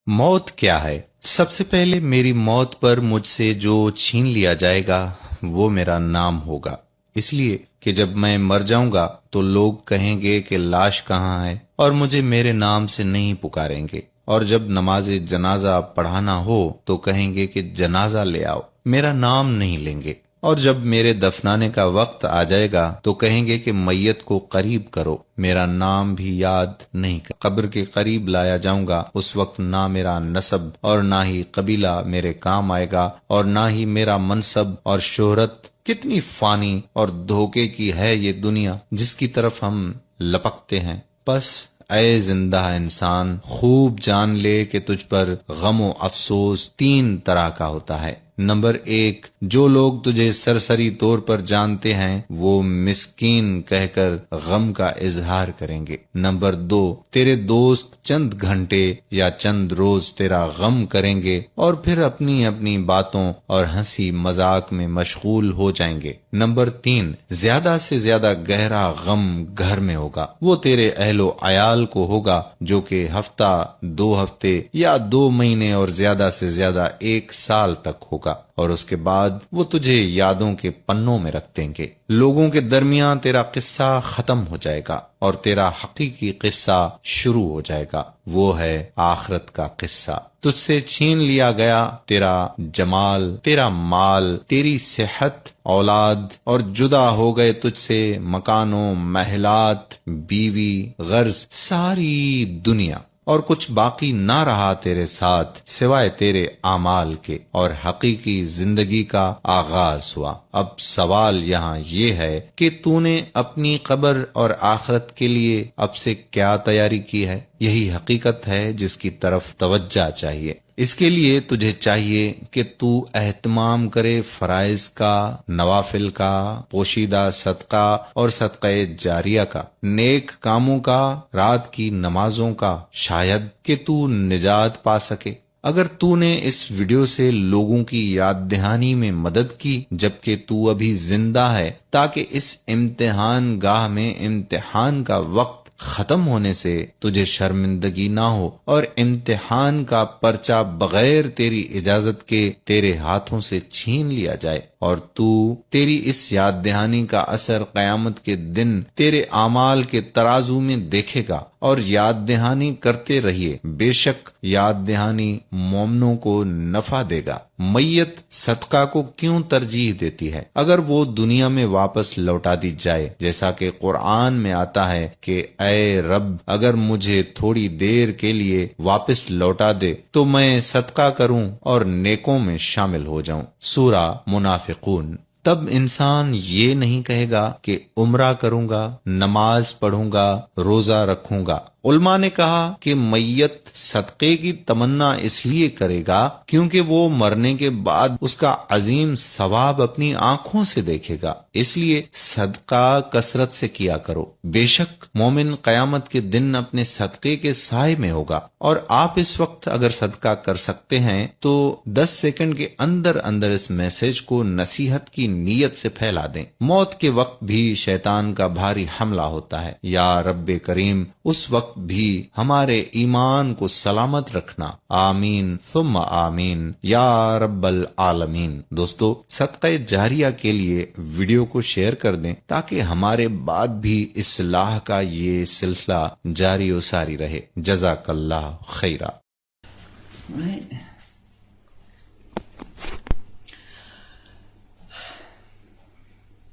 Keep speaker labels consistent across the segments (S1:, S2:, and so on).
S1: موت کیا ہے؟ سب سے پہلے میری موت پر مجھ سے جو چھین لیا جائے گا وہ میرا نام ہوگا، اس لیے کہ جب میں مر جاؤں گا تو لوگ کہیں گے کہ لاش کہاں ہے، اور مجھے میرے نام سے نہیں پکاریں گے۔ اور جب نماز جنازہ پڑھانا ہو تو کہیں گے کہ جنازہ لے آؤ، میرا نام نہیں لیں گے۔ اور جب میرے دفنانے کا وقت آ جائے گا تو کہیں گے کہ میت کو قریب کرو، میرا نام بھی یاد نہیں کر۔ قبر کے قریب لایا جاؤں گا، اس وقت نہ میرا نسب اور نہ ہی قبیلہ میرے کام آئے گا، اور نہ ہی میرا منصب اور شہرت۔ کتنی فانی اور دھوکے کی ہے یہ دنیا جس کی طرف ہم لپکتے ہیں۔ بس اے زندہ انسان، خوب جان لے کہ تجھ پر غم و افسوس تین طرح کا ہوتا ہے۔ نمبر 1، جو لوگ تجھے سرسری طور پر جانتے ہیں وہ مسکین کہہ کر غم کا اظہار کریں گے۔ نمبر 2، تیرے دوست چند گھنٹے یا چند روز تیرا غم کریں گے اور پھر اپنی اپنی باتوں اور ہنسی مذاق میں مشغول ہو جائیں گے۔ نمبر 3، زیادہ سے زیادہ گہرا غم گھر میں ہوگا، وہ تیرے اہل و عیال کو ہوگا، جو کہ ہفتہ، 2 ہفتے یا 2 مہینے اور زیادہ سے زیادہ 1 سال تک ہوگا، اور اس کے بعد وہ تجھے یادوں کے پنوں میں رکھ دیں گے۔ لوگوں کے درمیان تیرا قصہ ختم ہو جائے گا اور تیرا حقیقی قصہ شروع ہو جائے گا، وہ ہے آخرت کا قصہ۔ تجھ سے چھین لیا گیا تیرا جمال، تیرا مال، تیری صحت، اولاد، اور جدا ہو گئے تجھ سے مکانوں، محلات، بیوی، غرض، ساری دنیا، اور کچھ باقی نہ رہا تیرے ساتھ سوائے تیرے اعمال کے، اور حقیقی زندگی کا آغاز ہوا۔ اب سوال یہاں یہ ہے کہ تو نے اپنی قبر اور آخرت کے لیے اب سے کیا تیاری کی ہے؟ یہی حقیقت ہے جس کی طرف توجہ چاہیے۔ اس کے لیے تجھے چاہیے کہ تو اہتمام کرے فرائض کا، نوافل کا، پوشیدہ صدقہ اور صدقہ جاریہ کا، نیک کاموں کا، رات کی نمازوں کا، شاید کہ تو نجات پا سکے۔ اگر تو نے اس ویڈیو سے لوگوں کی یاد دہانی میں مدد کی جبکہ تو ابھی زندہ ہے، تاکہ اس امتحان گاہ میں امتحان کا وقت ختم ہونے سے تجھے شرمندگی نہ ہو اور امتحان کا پرچہ بغیر تیری اجازت کے تیرے ہاتھوں سے چھین لیا جائے، اور تو تیری اس یاد دہانی کا اثر قیامت کے دن تیرے اعمال کے ترازو میں دیکھے گا۔ اور یاد دہانی کرتے رہیے، بے شک یاد دہانی مومنوں کو نفع دے گا۔ میت صدقہ کو کیوں ترجیح دیتی ہے؟ اگر وہ دنیا میں واپس لوٹا دی جائے، جیسا کہ قرآن میں آتا ہے کہ اے رب، اگر مجھے تھوڑی دیر کے لیے واپس لوٹا دے تو میں صدقہ کروں اور نیکوں میں شامل ہو جاؤں۔ سورہ منافقون۔ تب انسان یہ نہیں کہے گا کہ عمرہ کروں گا، نماز پڑھوں گا، روزہ رکھوں گا۔ علماء نے کہا کہ میت صدقے کی تمنا اس لیے کرے گا کیونکہ وہ مرنے کے بعد اس کا عظیم ثواب اپنی آنکھوں سے دیکھے گا، اس لیے صدقہ کثرت سے کیا کرو۔ بے شک مومن قیامت کے دن اپنے صدقے کے سائے میں ہوگا، اور آپ اس وقت اگر صدقہ کر سکتے ہیں تو 10 سیکنڈ کے اندر اندر اس میسج کو نصیحت کی نیت سے پھیلا دیں۔ موت کے وقت بھی شیطان کا بھاری حملہ ہوتا ہے، یا رب کریم اس وقت بھی ہمارے ایمان کو سلامت رکھنا، آمین ثم آمین یا رب العالمین۔ دوستو، صدقہ جاریہ کے لیے ویڈیو کو شیئر کر دیں تاکہ ہمارے بعد بھی اصلاح کا یہ سلسلہ جاری و ساری رہے۔ جزاک اللہ خیرہ۔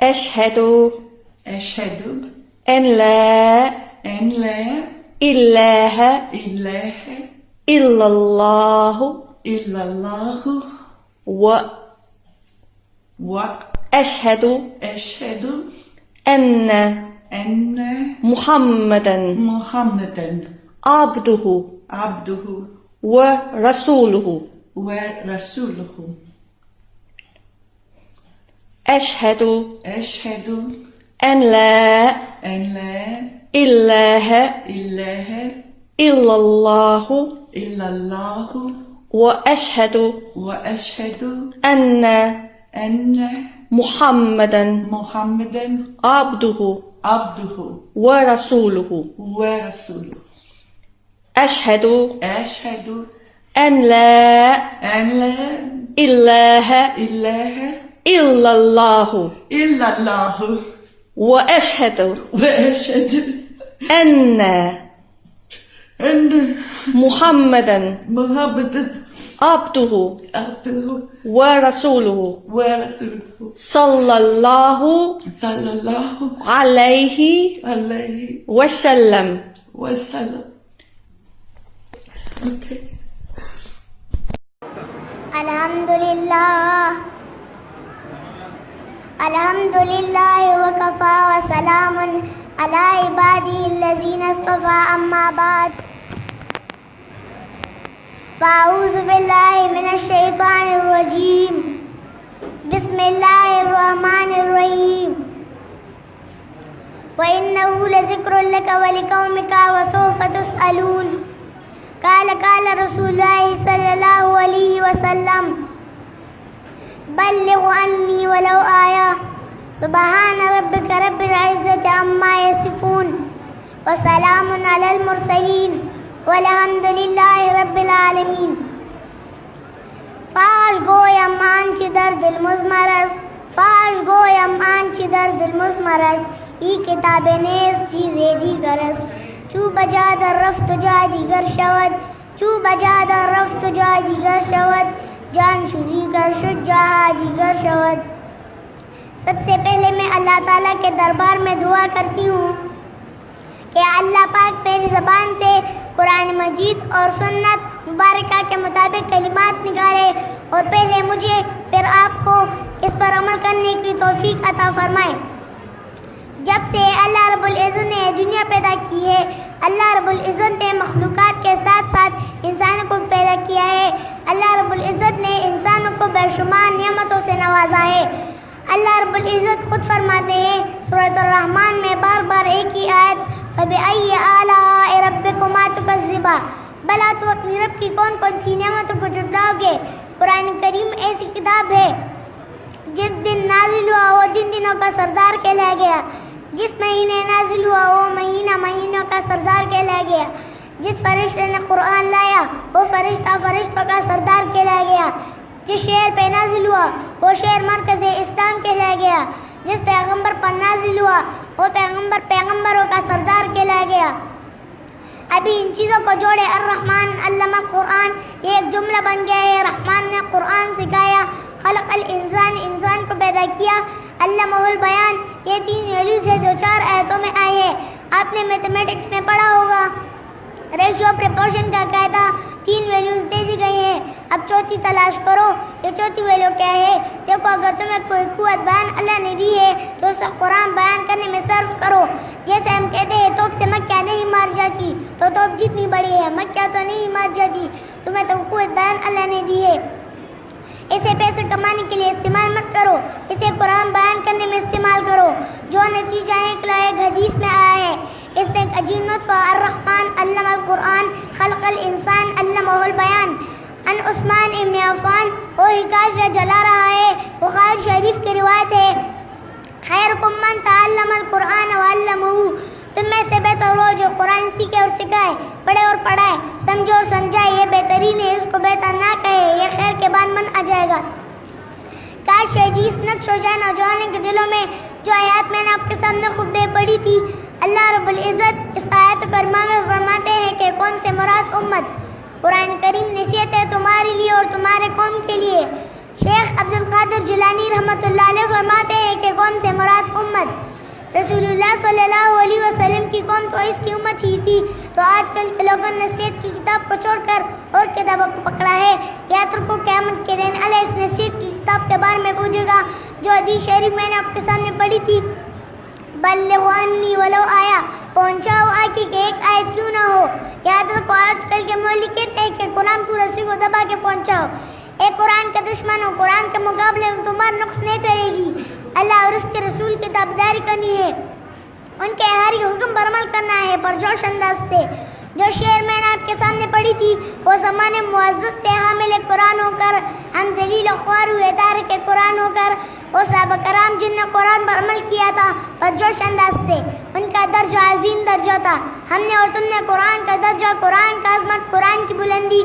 S2: أشهد
S3: أشهد
S2: أن لا
S3: أن لا
S2: إله
S3: إله
S2: إلا الله
S3: إلا الله
S2: وأشهد
S3: وأشهد
S2: أن
S3: أن
S2: محمدا
S3: محمدا
S2: عبده
S3: عبده
S2: ورسوله
S3: ورسوله
S2: أشهد
S3: أشهد
S2: أن لا
S3: أن لا
S2: إله
S3: إله
S2: إلا الله
S3: إلا الله
S2: وأشهد
S3: وأشهد
S2: أن
S3: أن
S2: محمدا
S3: محمدا
S2: عبده
S3: عبده
S2: ورسوله
S3: ورسوله
S2: أشهد
S3: أشهد
S2: أن لا
S3: أن لا
S2: إله
S3: إله
S2: إلا الله
S3: إلا الله
S2: وأشهد
S3: وأشهد
S2: أن
S3: أن
S2: محمدا
S3: محمدا
S2: عبده
S3: عبده
S2: ورسوله
S3: ورسوله
S2: صلى الله
S3: صلى الله
S2: عليه
S3: عليه
S2: وسلم.
S3: وسلم. Okay.
S4: الحمد لله وكفى وسلام على عباده الذين اصطفى أما بعد فأعوذ بالله من الشيطان الرجيم بسم الله الرحمن الرحيم وإنه لذكر لك ولقومك وسوف تسألون قال رسول الله صلى الله عليه وسلم بلغ عني ولو آية سبحان ربك رب العزة عما يصفون وسلام على المرسلين والحمد لله رب العالمین. فاش گویم آنچه در دل مضمر است، فاش گویم آنچه در دل مضمر است، ای کتاب نیز چیز دیگر است. چو بجا در رفت و جا دیگر شود، چو بجا در رفت و جا دیگر شود، جان شدی گر شد جہاں دیگر شود. سب سے پہلے میں اللہ تعالیٰ کے دربار میں دعا کرتی ہوں کہ اللہ پاک میری زبان سے قرآن مجید اور سنت مبارکہ کے مطابق کلمات نکالے اور پہلے مجھے پھر آپ کو اس پر عمل کرنے کی توفیق عطا فرمائے. جب سے اللہ رب العزت نے دنیا پیدا کی ہے، اللہ رب العزت نے مخلوقات کے ساتھ ساتھ انسانوں کو پیدا کیا ہے. اللہ رب العزت نے انسانوں کو بے شمار نعمتوں سے نوازا ہے. اللہ رب العزت خود فرماتے ہیں سورۃ الرحمن میں بار بار ایک ہی آیت فَبِأَيِّ آلَاءِ رَبِّكُمَا تُكَذِّبَانِ، بھلا تو اپنی رب کی کون کون سی نعمتوں کو جھٹلاؤ گے. قرآن کریم ایسی کتاب ہے جس دن نازل ہوا وہ دن دنوں کا سردار کہلایا گیا، جس مہینے نازل ہوا وہ مہینہ مہینوں کا سردار کہلایا گیا، جس فرشتے نے قرآن لایا وہ فرشتہ فرشتوں کا سردار کہلایا گیا، جس شہر پہ نازل ہوا وہ شہر مرکز اسلام کہلایا گیا، جس پیغمبر پر نازل ہوا وہ پیغمبر پیغمبروں کا سردار کہلایا گیا. ابھی ان چیزوں کو جوڑے الرحمن علمہ قرآن، یہ ایک جملہ بن گیا ہے. رحمان نے قرآن سکھایا، خلق الانسان، انسان کو پیدا کیا، علمہ البیان، یہ 3 ویلیوز ہے جو 4 آیتوں میں آئی ہے. آپ نے میتھمیٹکس میں پڑھا ہوگا ریشو پریپورشن کا قاعدہ 3 ویلیوز دے دی گئی ہیں. اب چوتھی تلاش کرو، یہ چوتھی ویلیو کیا ہے. دیکھو اگر تمہیں کوئی قوت بیان اللہ نے دی ہے تو اسے قرآن بیان کرنے میں صرف کرو. جیسے ہم کہتے ہیں توپ سے مکہ نہیں مار جاتی، تو توپ جتنی بڑی ہے مکہ تو نہیں مار جاتی. تمہیں تو قوت بیان اللہ نے دی ہے. اسے پیسے کمانے کے لیے استعمال مت کرو، اسے قرآن بیان کرنے میں استعمال کرو. جو نتیجہ نکلا ایک حدیث میں آیا ہے، اس میں ایک عجیب نطفہ الرحمن علم القرآن خلق الانسان علمہ البیان. ان عثمان ابن عفان وہ حکایت جلا رہا ہے، بخاری شریف کی روایت ہے خیرکم من تعلم القرآن وعلمہ، تم میں سے بہتر ہو جو قرآن سیکھے اور سکھائے، پڑھے اور پڑھائے، سمجھے اور سمجھائے. یہ بہترین ہے، اس کو بہتر نہ کہے، یہ خیر کے بعد من آ جائے گا. کاش حدیث نقش ہو جائے نوجوانوں کے دلوں میں. جو آیات میں نے آپ کے سامنے خطبے پڑھی تھی، اللہ رب العزت اس آیت کریمہ میں فرماتے ہیں کہ کون سے مراد امت. قرآن کریم نصیحت ہے تمہارے لیے اور تمہارے قوم کے لیے. شیخ عبدالقادر جیلانی رحمۃ اللہ علیہ فرماتے ہیں کہ کون سے مراد امت. رسول اللہ صلی اللہ علیہ وسلم کی قوم تو اس کی امت ہی تھی، تو آج کل کے لوگوں نے نصیحت کی کتاب کو چھوڑ کر اور کتابوں کو پکڑا ہے. یاد رکھو قیامت کے دن اللہ اس نصیحت کی کتاب کے بارے میں پوچھے گا جو حدیث شریف میں نے آپ کے سامنے پڑھی تھی بلغ عنی ولو آیا، پہنچاؤ آگے کہ ایک آیت کیوں نہ ہو. یاد رکھو آج کل کے مولوی کہتے ہیں کہ قرآن کو رسی کو دبا کے پہنچاؤ. اے قرآن کے دشمنوں، قرآن کے مقابلے میں تمہارا نقص نہیں چلے گی. اللہ اور اس کے رسول کی تابعداری کرنی ہے، ان کے ہر حکم پر عمل کرنا ہے پرجوش انداز سے. جو شعر میں نے آپ کے سامنے پڑھی تھی وہ زمانے معزز سے حامل قرآن ہو کر، ہم ذلیل و خوار ہوئے تارک قرآن ہو کر، وہ صحابہ کرام جن نے قرآن پر عمل کیا تھا پرجوش انداز سے، ان کا درجہ عظیم درجہ تھا. ہم نے اور تم نے قرآن کا درجہ، قرآن کا عظمت، قرآن کی بلندی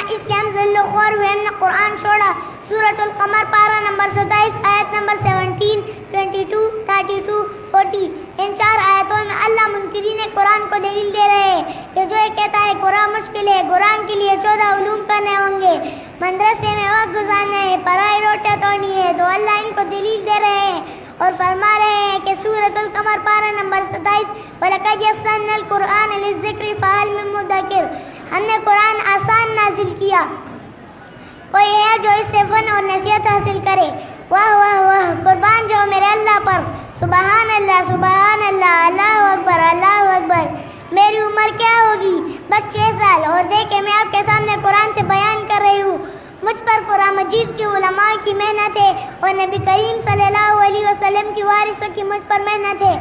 S4: اس لیے ہم ذل و خوار ہوئے، ہم نے قرآن چھوڑا۔ سورۃ القمر پارہ نمبر 27 آیت نمبر 17، 22، 32، 40۔ ان 4 آیتوں میں اللہ منکرین قرآن کو دلیل دے رہے ہیں کہ جو یہ کہتا ہے قرآن مشکل ہے، قرآن کے لیے 14 علوم کرنے ہوں گے، مدرسے میں وقت گزارنا ہے، پڑھائی روٹیاں توڑنی ہے، تو اللہ ان کو دلیل دے رہے ہیں اور فرما رہے ہیں کہ سورۃ القمر پارہ نمبر 27 وَلَقَدْ يَسَّرْنَا الْقُرْآنَ لِلذِّكْرِ فَهَلْ مِن مُّدَّكِرٍ، ہم نے قرآن آسان نازل کیا، کوئی ہے جو اس سے فن اور نصیحت حاصل کرے؟ واہ واہ واہ، قربان جاؤ میرے اللہ پر، سبحان اللہ سبحان اللہ، اللہ اکبر اللہ اکبر۔ میری عمر کیا ہوگی؟ بس 6 سال، اور دیکھیں میں آپ کے سامنے قرآن سے بیان کر رہی ہوں۔ مجھ پر قرآن مجید کی علماء کی محنت ہے اور نبی کریم صلی اللہ علیہ وسلم کی وارثوں کی مجھ پر محنت ہے۔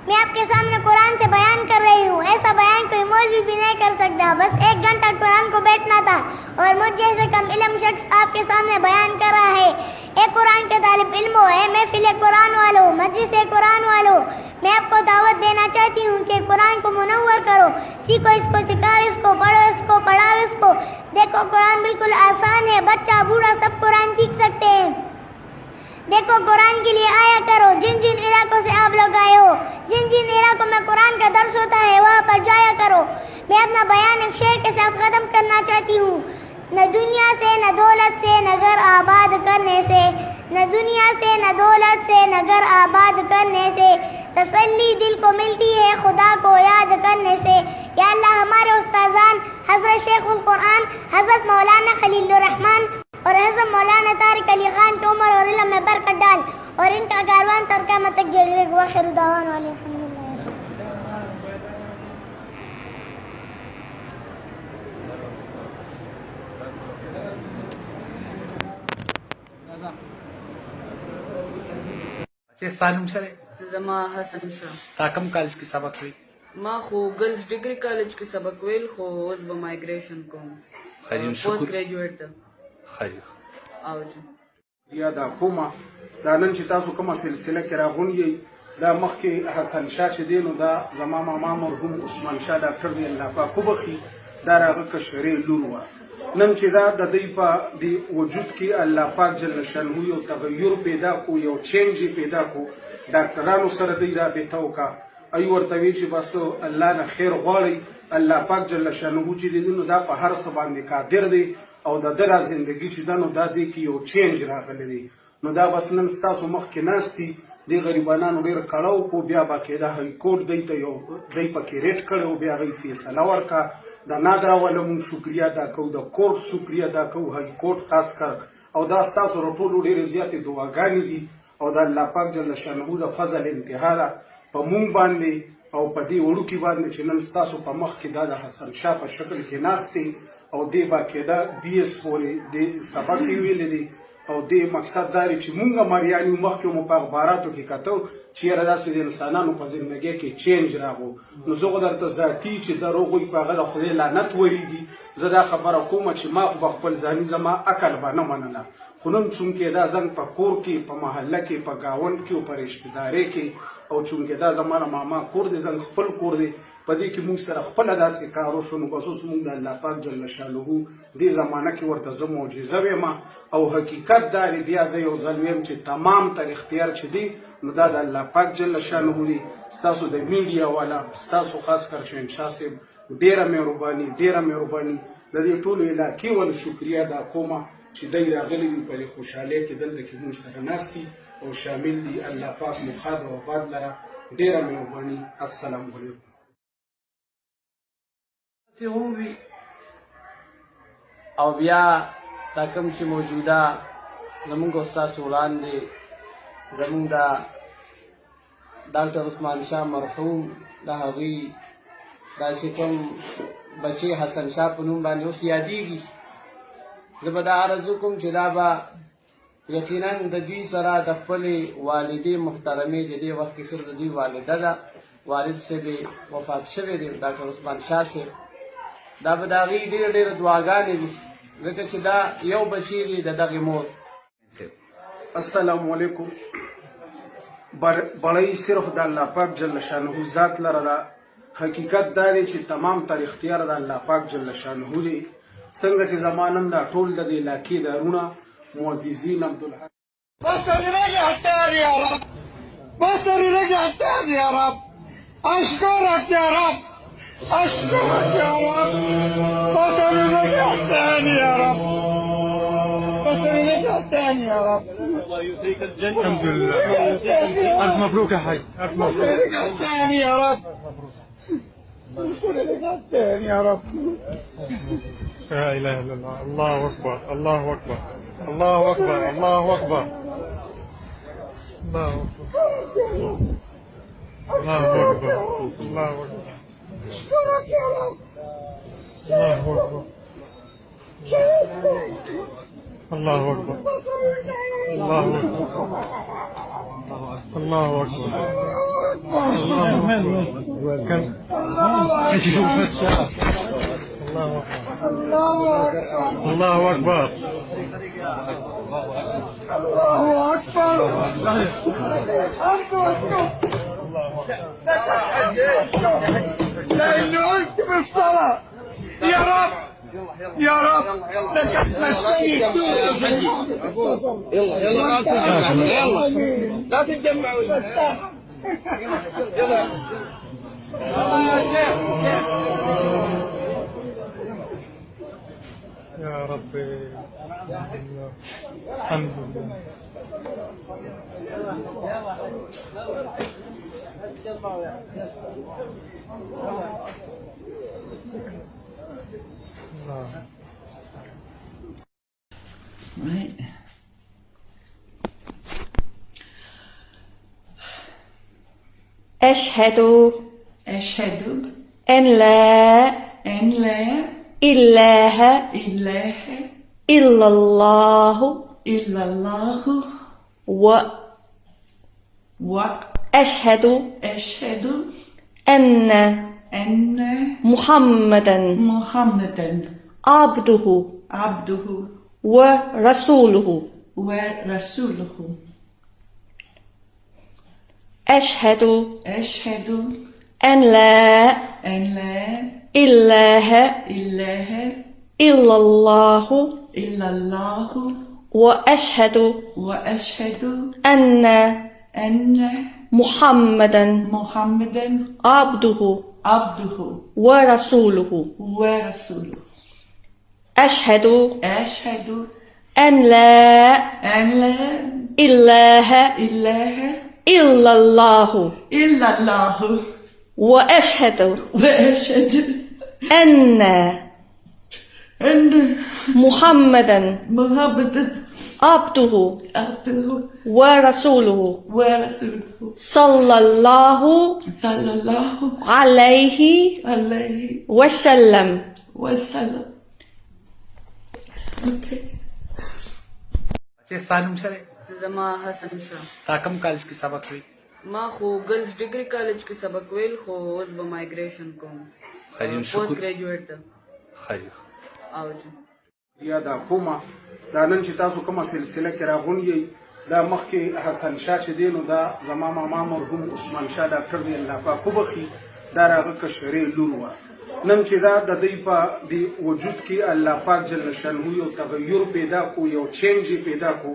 S4: میں آپ کے سامنے قرآن سے بیان کر رہی ہوں، ایسا بیان کوئی مولوی بھی نہیں کر سکتا۔ بس 1 گھنٹہ قرآن کو بیٹھنا تھا اور مجھ جیسے کم علم شخص آپ کے سامنے بیان کر رہا ہے۔ اے قرآن کے طالب علموں، اے محفل قرآن والوں، مجلس قرآن والوں، میں آپ کو دعوت دینا چاہتی ہوں کہ قرآن کو منور کرو، سیکھو اس کو، سکھاؤ اس کو، پڑھو اس کو، پڑھاؤ اس کو۔ دیکھو قرآن بالکل آسان ہے، بچہ بوڑھا سب قرآن سیکھ سکتے ہیں۔ دیکھو قرآن کے لیے آیا کرو، جن جن علاقوں سے آپ لوگ آئے ہو، جن جن علاقوں میں قرآن کا درس ہوتا ہے وہاں پر جایا کرو۔ میں اپنا بیان ایک شعر کے ساتھ ختم کرنا چاہتی ہوں۔ نہ دنیا سے نہ دولت سے نہ گھر آباد کرنے سے، نہ دنیا سے نہ دولت سے نہ گھر آباد کرنے سے، تسلی دل کو ملتی ہے خدا کو یاد کرنے سے۔ یا اللہ ہمارے استاذان حضرت شیخ القرآن حضرت مولانا خلیل الرحمن اور حضرت مولانا طارق علی خان کی عمر اور علم میں برکت ڈال، اور ان کا کاروان تر قیامت تک جاری رہے۔ وآخر دعوانا الحمدللہ۔
S5: ستانم سره
S6: زما حسن شاه،
S5: تا کوم کالج کې سبق وی؟
S6: ما خو ګرلز ډیګري کالج کې سبق ویل، خو اوس به مایګریشن کوم،
S5: خیرین
S6: پوسټ
S5: شکر
S6: ګریجویټ ته
S5: خیر
S6: او جی
S7: یا دا کومه دا نن چې تاسو کومه سلسله کې راغونی یې دا مخکې حسن شاه چې دی نو دا زما ماما مرحوم عثمان شاه ډاکټر دی الله پاک وبخي، دا راغه کشرې لور وه. نن چې دا د دوی په د وجود کې الله پاک جل شانه یو تغیر پیدا کو، یو چینج پیدا کو، ډاکټرانو سره دوی رابطه وکړه، ای ورته وی چې بس الله نه خیر غواړي، الله پاک جل شانه چې دی نو دا په هر څه باندې قادر دی او د دره زندگی چې دا نو دا دی کې یو چینج راغلی دی. نو دا بس نن ستاسو مخکې ناستي دی غریبانانو ډېر کړاو کو، بیا باقاعده های کورټ دی ته یو دی پکې ریټ کړی او بیا هغوی فیصله ورکړه. د نادرا والا مونږ شکریه ادا کوو، د کورټ شکریه ادا کوو، های کورټ خاص کر، او دا ستاسو له ټولو ډېرې زیاتې دعاګانې دي او د الله پاک جل شانه د فضل انتها ده په مونږ باندې او په دې وړوکي باندې چې نن ستاسو په مخ کې دا د حسن شاه په شکل کې ناست دی او دې باقاعده BS پورې دې سبق یې ویلی دی او دې مقصد دا دی چې مونږ مریان یو، مخکې مو په اخباراتو کې کتو چې یاره داسې د انسانانو په زندګۍ کې چینج راغو. نو زه خو درته ذاتي چې د هغوی په هغه د خدای لعنت وریږي، زه دا خبره کومه چې ما خو به خپل ځاني زما عقل به نه منله، خو نن چونکې دا زنګ په کور کې، په محله کې، په ګاونډ کې او په رشتهدارۍ کې، او چونکې دا زما د ماما کور دی، زنګ خپل کور دی، په دې کې موږ سره خپله داسې کار وشو. نو بس اوس موږ د الله پاک جل شانه دې زمانه کې ورته زه معجزه ویم او حقیقت دا دی، بیا زه یو ځل ویم چې تمام تر اختیار چې دی نو دا د الله پاک جل شانه دی. ستاسو د میډیا والا، ستاسو خاص کر شهنشاه صاحب ډېره مهرباني، ډېره مهرباني، د دې ټولو علاقې ولې شکریه ادا کومه چې دی راغلی دي په دې خوشحالۍ کې دلته کې موږ سره ناست دي او شامل دي. الله پاک مو ښاد او آباد لره، ډېره مهرباني. السلام علیکم.
S5: هم وي او بیا دا کوم چې موجوده زمونږ استاد وړاندې زمونږ د ډاکټر عثمان شاه مرحوم د هغوی دا چې کوم بچی حسن شاه په نوم باندې اوس یادېږي، زه به دا عرض وکړم چې دا به یقینا د دوی سره د خپلې والدې محترمې چې دې وخت کې صرف د دوی والده ده، والد صاحب وفات شوی دی ډاکټر عثمان شاه صاحب، دا به د هغې ډېرې ډېرې دعاګانې وي ځکه چې دا یو بچی دی د دغې مور.
S7: السلام علیکم. بړۍ صرف د الله پاک جل شانه ذات لره ده، حقیقت دا دی چې تمام تر اختیار د الله پاک جل شانه دی. څنګه چې زمانن دا ټول د دې علاقې دارونه معززین عبدالحق
S8: بصري رجع تاني يا رب بصري رجع تاني يا رب أشكرك يا رب أشكرك يا رب بصري رجع تاني يا رب بصري رجع تاني يا رب الله يؤتيك الجنة الحمد لله ألف مبروك يا حي ألف مبروك بصري رجع تاني يا رب بصري رجع تاني يا رب لا إله إلا الله الله أكبر الله أكبر الله أكبر الله أكبر الله أكبر الله أكبر الله أكبر الله أكبر الله أكبر الله أكبر الله أكبر الله أكبر الله أكبر لأنه قلت بالصلاة يا رب يا رب لك السيد يلا يلا لا تتجمعوا يلا يا ربي الحمد لله
S3: Right.
S2: أشهد
S3: أشهد
S2: أن لا
S3: أن لا
S2: إله
S3: إله
S2: إلا الله
S3: إلا الله
S2: وأشهد
S3: وأشهد
S2: أن
S3: أن
S2: محمدا
S3: محمدا
S2: عبده
S3: عبده
S2: ورسوله
S3: ورسوله
S2: أشهد
S3: أشهد
S2: أن لا
S3: أن لا
S2: إله
S3: إله
S2: إلا الله
S3: إلا الله
S2: وأشهد
S3: وأشهد
S2: أن
S3: أن
S2: محمدا
S3: محمدا
S2: عبده
S3: عبده
S2: ورسوله
S3: ورسوله
S2: أشهد
S3: أشهد
S2: أن لا
S3: أن لا
S2: إله
S3: إله
S2: إلا الله
S3: إلا الله
S2: وأشهد
S3: وأشهد
S2: أن
S3: أن
S2: محمدا
S3: محمدا
S2: عبده
S3: عبده
S2: ورسوله
S3: ورسوله
S2: صلى الله
S3: صلى الله
S2: عليه
S3: عليه
S2: وسلم.
S3: وسلم.
S5: ستانم سره
S6: زما حسن شاه
S5: تا کوم کالج کې سبق وی
S6: ما خو ګرلز ډیګري کالج کې سبق ویل خو اوس به مایګریشن کوم
S5: خیرین
S6: پوسټ
S5: شکر
S6: ګریجویټ ته
S5: خیر
S6: او جی
S7: یا دا کومه دا نن چې تاسو کومه سلسله کې راغونی دا مخکې حسن شاه چې دی نو دا زما ماما مرحوم عثمان شاه ډاکټر دی الله پاک وبخي دا راغه کشرې لور وه نن چې دا د دوی په دې وجود کې الله پاک جل شانه یو تغیر پیدا کو یو چینج پیدا کو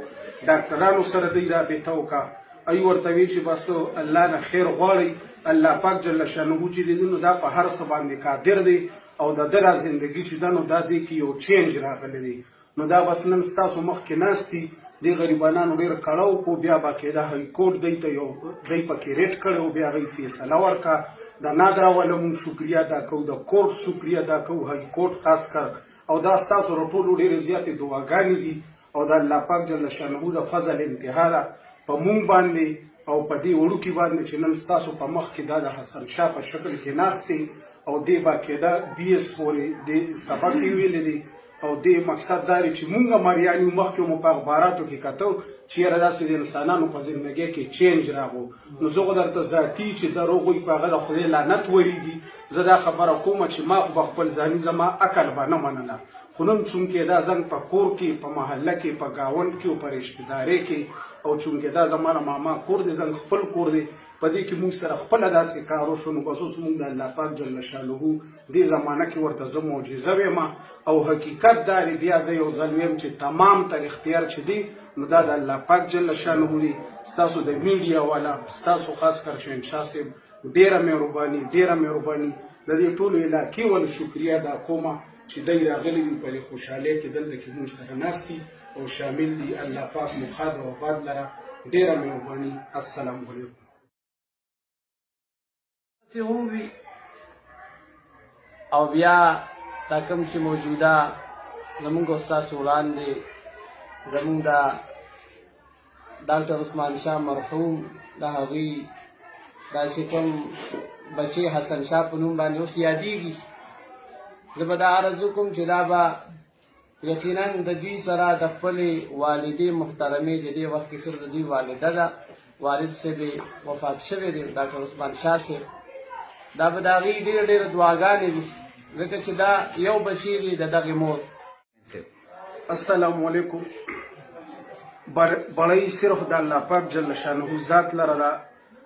S7: ډاکټرانو سره دوی رابطه وکړه ای ورته وی چې بس الله نه خیر غواړي الله پاک جل شانه چې دی نو دا په هر څه باندې قادر دی او د دره زندگی چې دا نو دا دی کې یو چینج راغلی دی نو دا بس نن ستاسو مخکې ناستي دی غریبانانو ډېر کړاو کو بیا باقاعده های کورټ دی ته یو دی پکې ریټ کړی بیا هغوی فیصله ورکړه د نادرا والا مونږ شکریه ادا کوو د کورټ شکریه ادا کوو های کورټ خاص کر او دا ستاسو له ټولو ډېرې زیاتې دعاګانې دي او د الله پاک جل شانه د فضل انتها ده په مونږ باندې او په دې وړوکي باندې چې نن ستاسو په مخ کې دا د حسن شاه په شکل کې ناست دی او دې باقاعده بي اس پورې د سبق یې ویلی دی او دې مقصد دا دی چې مونږ مریانو مخکې مو په اخباراتو کې کتو چې یاره داسې د انسانانو په زندګۍ کې چینج راغو نو زه خو درته ذاتي چې د هغوی په هغه د خدای لعنت وریږي زه دا خبره کومه چې ما خو به خپل ځاني زما عقل به نه منله خو نن چونکې دا زنګ په کور کې په محله کې په ګاونډ کې او په رشتهدارۍ کې او چونکې دا زما د ماما کور دی زنګ خپل کور دی په دې کې موږ سره خپله داسې کار وشو نو بس اوس موږ د الله پاک جل شانه دې زمانه کې ورته زه معجزه ویم او حقیقت دا دی بیا زه یو ځل ویم چې تمام تر اختیار چې دی نو دا د الله پاک جل شانه دی ستاسو د میډیا والا ستاسو خاص کر شهنشاه صاحب ډېره مهرباني د دې ټولو علاقې ولې شکریه ادا کومه چې دی راغلي دي په دې خوشحالۍ کې دلته کې موږ سره ناست دي او شامل دي الله پاک مو ښاد او آباد لره ډېره مهرباني السلام علیکم
S5: هم وي او بیا دا کوم چې موجوده زمونږ ستاسو وړاندې زمونږ د ډاکټر عثمان شاه مرحوم د هغوی دا چې کوم بچی حسن شاه په نوم باندې اوس یادېږي زه به دا عرض وکړم چې دا به یقینا د دوی سره د خپلې والدې محترمې چې دې وخت کې صرف د دوی والده ده والد صاحب وفات شوی دی ډاکټر عثمان شاه صاحب دا به د هغې ډېرې دعاګانې وي ځکه چې دا یو بچی دی د دغې مور
S7: السلام علیکم بړۍ صرف د الله پاک جل شانه ذات لره ده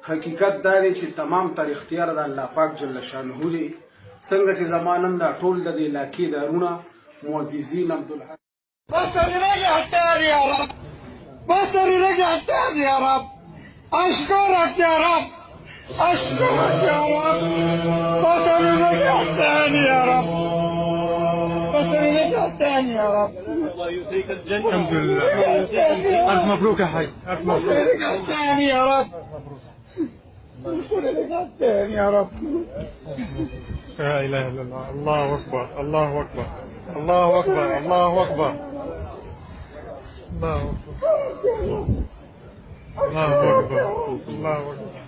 S7: حقیقت دا دی چې تمام تر اختیار د الله پاک جل شانه دی څنګه چې زما نن دا ټول د دې علاقې دارونه معززین عبدالحق
S8: بصر رجع تاني يا رب بصر رجع تاني يا رب أشكرك يا رب أشكرك يا رب بصر رجع تاني يا رب بصر رجع تاني يا رب الله يعطيك الجنة الحمد لله ألف مبروك يا حي ألف مبروك بصر رجع تاني يا رب بصر رجع تاني يا رب لا إله إلا الله الله أكبر الله أكبر الله أكبر الله أكبر الله أكبر الله أكبر الله أكبر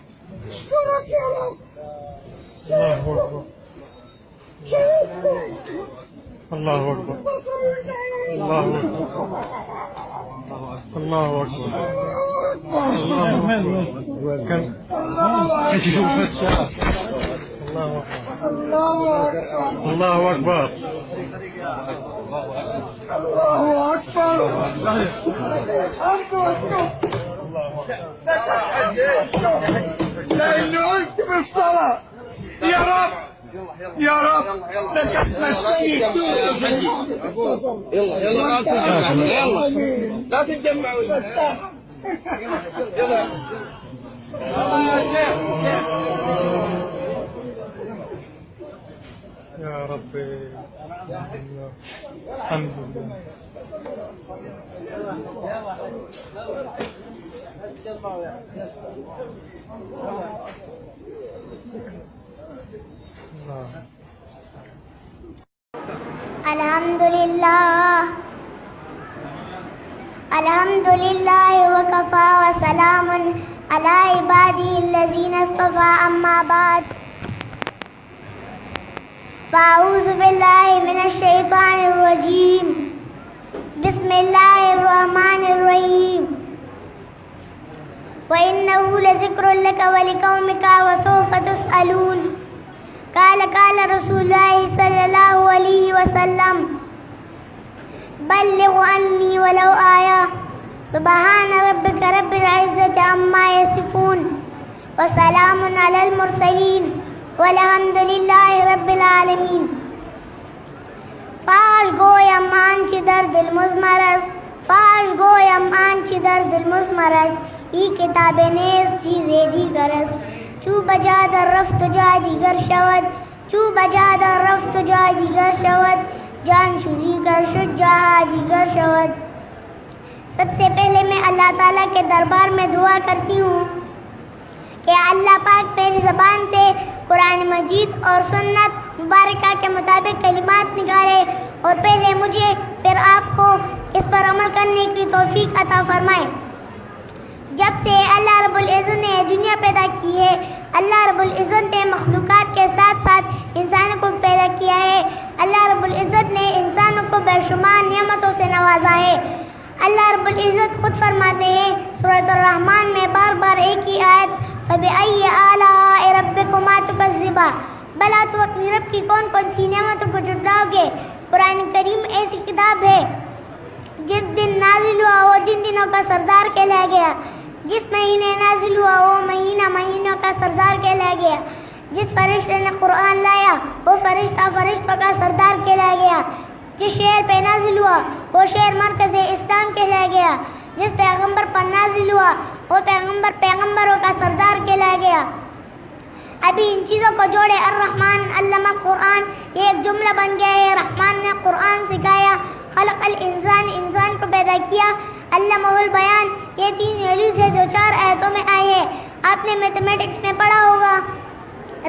S8: أشكرك يا رب الله أكبر الله أكبر الله أكبر الله أكبر الله أكبر الله أكبر لأنه قلت بالصلاة يا رب يا رب لك السيد يلا يلا لا تتجمعوا يلا يا ربي الحمد لله
S4: الحمد لله وكفى وسلام على عباده الذين اصطفى أما بعد فأعوذ بالله من الشيطان الرجيم بسم الله الرحمن الرحيم وإنه لذكر لك ولقومك وسوف تسألون قال رسول الله صلى الله عليه وسلم بلغ عني ولو آية سبحان ربك رب العزة عما يصفون وسلام على المرسلين والحمد لله رب العالمین. فاش گویم آنچه در دل مزمر است، فاش گویم آنچه در دل مزمر است، ای کتاب نیست چیز دیگر است. چو بجا در رفت جا دیگر شود، چو بجا در رفت جا دیگر شود، جان شوری گر شد جا دیگر شود. سب سے پہلے میں اللہ تعالیٰ کے دربار میں دعا کرتی ہوں کہ اللہ پاک میری زبان سے قرآن مجید اور سنت مبارکہ کے مطابق کلمات نکالے اور پہلے مجھے پھر آپ کو اس پر عمل کرنے کی توفیق عطا فرمائے. جب سے اللہ رب العزت نے دنیا پیدا کی ہے، اللہ رب العزت نے مخلوقات کے ساتھ ساتھ انسانوں کو پیدا کیا ہے. اللہ رب العزت نے انسانوں کو بے شمار نعمتوں سے نوازا ہے. اللہ رب العزت خود فرماتے ہیں سورۃ الرحمن میں بار بار ایک ہی آیت، فَبِأَيِّ آلَاءِ رَبِّكُمَا تُكَذِّبَانِ، بھلا تو اپنی رب کی کون کون سی نعمتوں کو جھٹلاؤ گے. قرآن کریم ایسی کتاب ہے جس دن نازل ہوا وہ جن دنوں کا سردار کہلایا گیا، جس مہینے نازل ہوا وہ مہینہ مہینوں کا سردار کہلایا گیا. جس فرشتے نے قرآن لایا وہ فرشتہ فرشتوں کا سردار کہلایا گیا. جس شہر پہ نازل ہوا وہ شہر مرکز اسلام کہلایا گیا. جس پیغمبر پر نازل ہوا وہ پیغمبر پیغمبروں کا سردار کہلایا گیا. ابھی ان چیزوں کو جوڑے الرحمن علمہ قرآن، یہ ایک جملہ بن گیا ہے. رحمان نے قرآن سکھایا. خلق الانسان، انسان کو پیدا کیا. علمہ البیان، یہ 3 ویلیوز ہے جو 4 آیتوں میں آئے ہیں. آپ نے میتھمیٹکس میں پڑھا ہوگا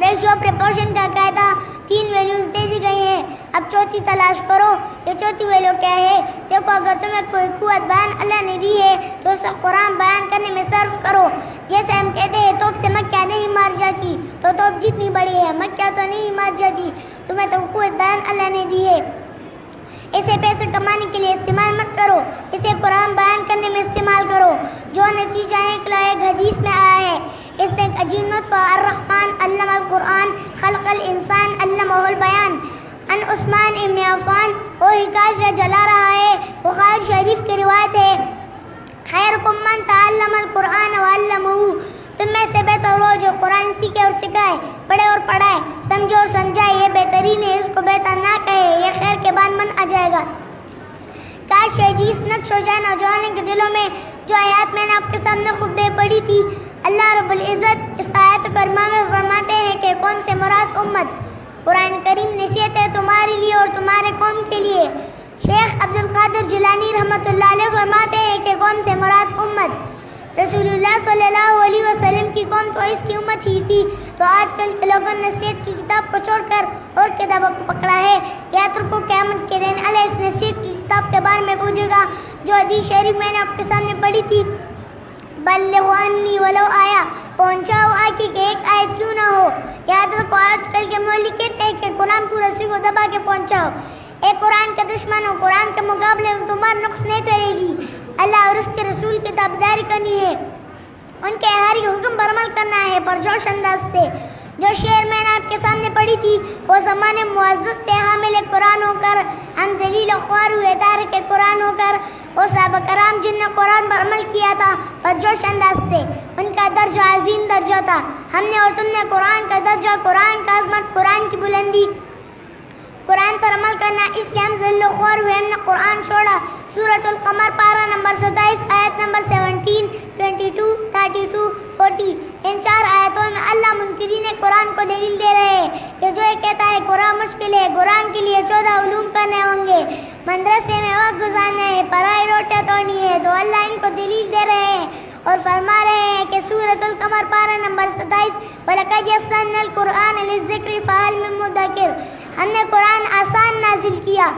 S4: ریشو پریپورشن کا قاعدہ. 3 ویلیوز دے دی گئی ہیں. اب چوتھی تلاش کرو. یہ چوتھی ویلیو کیا ہے؟ دیکھو، اگر تمہیں کوئی قوت بیان اللہ نے دی ہے تو اسے قرآن بیان کرنے میں صرف کرو. جیسے ہم کہتے ہیں توپ سے مکہ نہیں مار جاتی، تو توپ جتنی بڑی ہے مکہ تو نہیں مار جاتی. تمہیں تو قوت بیان اللہ نے دی ہے. اسے پیسے کمانے کے لیے استعمال مت کرو، اسے قرآن بیان کرنے میں استعمال کرو. جو نتیجہ نکلا ایک حدیث میں آیا ہے. اس میں ایک عجیب نطفہ الرحمن علم القرآن خلق الانسان علمہ البیان. ان عثمان ابن عفان وہ حکایت سے جلا رہا ہے. بخاری شریف کی روایت ہے، خیرکم من تعلم القرآن وعلمہ، تم میں سے بہتر ہو جو قرآن سیکھے اور سکھائے، پڑھے اور پڑھائے، سمجھے اور سمجھائے. یہ بہترین ہے، اس کو بہتر نہ کہے، یہ خیر کے بعد من آ جائے گا. کاش یہ حدیث نقش ہو جائے نوجوانوں کے دلوں میں. جو آیات میں نے آپ کے سامنے خطبے پڑھی تھی، اللہ رب العزت اس آیت پر امام فرماتے ہیں کہ کون سے مراد امت. قرآن کریم نصیحت ہے تمہارے لیے اور تمہارے قوم کے لیے. شیخ عبد القادر جیلانی رحمۃ اللہ علیہ فرماتے ہیں کہ کون سے مراد امت. رسول اللہ صلی اللہ علیہ وسلم کی قوم تو اس کی امت ہی تھی. تو آج کل کے لوگوں نے نصیحت کی کتاب کو چھوڑ کر اور کتابوں کو پکڑا ہے. یاد رکھو قیامت کے دن اللہ اس نصیحت کی کتاب کے بارے میں پوچھے گا جو حدیث شریف میں نے آپ کے سامنے پڑھی تھی. بلغوا عنی ولو آیا، پہنچاؤ آگے کہ ایک آیت کیوں نہ ہو. یاد رکھو آج کل کے مولوی کہتے ہیں کہ قرآن کو رسی کو دبا کے پہنچاؤ. اے قرآن کا دشمن ہو، قرآن کے مقابلے میں تمہارا نقص نہیں چلے گی. اللہ اور اس کے رسول کی تابعداری کرنی ہے، ان کے ہر حکم پر عمل کرنا ہے پرجوش انداز سے. جو شعر میں نے آپ کے سامنے پڑھی تھی وہ زمانے معزز سے حامل قرآن ہو کر، ہم ذلیل و خوار ہوئے تارک قرآن ہو کر. وہ صحابہ کرام جن نے قرآن پر عمل کیا تھا پرجوش انداز سے، ان کا درجہ عظیم درجہ تھا. ہم نے اور تم نے قرآن کا درجہ، قرآن کا عظمت، قرآن کی بلندی، قرآن پر عمل کرنا، اس لیے ہم ذلیل و خوار ہوئے، ہم نے قرآن چھوڑا. سورۃ القمر پارہ نمبر 27 آیت نمبر 17، 22، 32، 40. ان 4 آیتوں میں اللہ منکرین قرآن کو دلیل دے رہے ہیں کہ جو یہ کہتا ہے قرآن مشکل ہے، قرآن کے لیے 14 علوم کرنے ہوں گے، مدرسے میں وقت گزارنا ہے، پرائے روٹیاں توڑنی ہے، تو اللہ ان کو دلیل دے رہے ہیں اور فرما رہے ہیں کہ سورۃ القمر پارہ نمبر 27 وَلَقَدْ يَسَّرْنَا الْقُرْآنَ لِلذِّكْرِ فَهَلْ مِن مُّدَّكِرٍ، ہم نے قرآن آسان نازل کیا،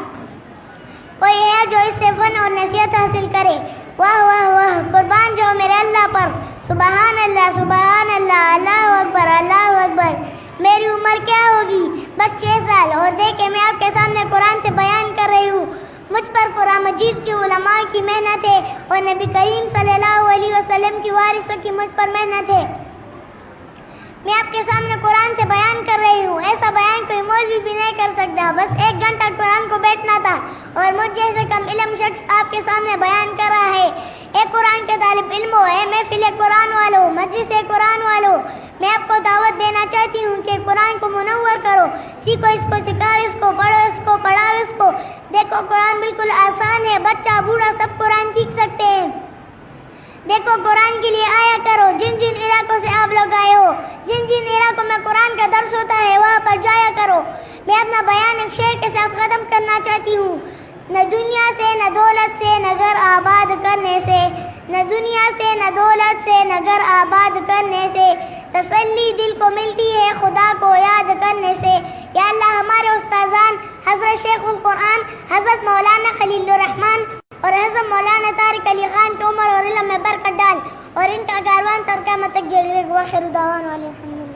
S4: کوئی ہے جو اس سے فن اور نصیحت حاصل کرے. واہ واہ واہ، قربان جاؤ میرے اللہ پر. سبحان اللہ سبحان اللہ، اللہ اکبر اللہ اکبر. میری عمر کیا ہوگی؟ بس 6 سال، اور دیکھیں میں آپ کے سامنے قرآن سے بیان کر رہی ہوں. مجھ پر قرآن مجید کی علماء کی محنت ہے اور نبی کریم صلی اللہ علیہ وسلم کی وارثوں کی مجھ پر محنت ہے. میں آپ کے سامنے قرآن سے بیان کر رہی ہوں. ایسا بیان کوئی مولوی بھی نہیں کر سکتا. بس 1 گھنٹہ قرآن کو بیٹھنا تھا اور مجھ جیسے کم علم شخص آپ کے سامنے بیان کر رہا ہے. اے قرآن کے طالب علموں، اے محفل قرآن والوں، مجلس قرآن والوں، میں آپ کو دعوت دینا چاہتی ہوں کہ قرآن کو منور کرو، سیکھو اس کو، سکھاؤ اس کو، پڑھو اس کو، پڑھاؤ اس کو. دیکھو قرآن بالکل آسان ہے، بچہ بوڑھا سب قرآن سیکھ سکتے ہیں. دیکھو قرآن کے لیے آیا کرو. جن جن علاقوں سے آپ لوگ آئے ہو، جن جن علاقوں میں قرآن کا درس ہوتا ہے وہاں پر جایا کرو. میں اپنا بیان ایک شعر کے ساتھ ختم کرنا چاہتی ہوں. نہ دنیا سے نہ دولت سے نہ گھر آباد کرنے سے، نہ دنیا سے نہ دولت سے نہ گھر آباد کرنے سے، تسلی دل کو ملتی ہے خدا کو یاد کرنے سے. یا اللہ ہمارے استاذان حضرت شیخ القرآن حضرت مولانا خلیل الرحمن اور حضرت مولانا طارق علی خان کی عمر اور علم میں برکت ڈال اور ان کا کاروان تر قیامت تک جاری رکھ. وآخر دعوانا الحمدللہ.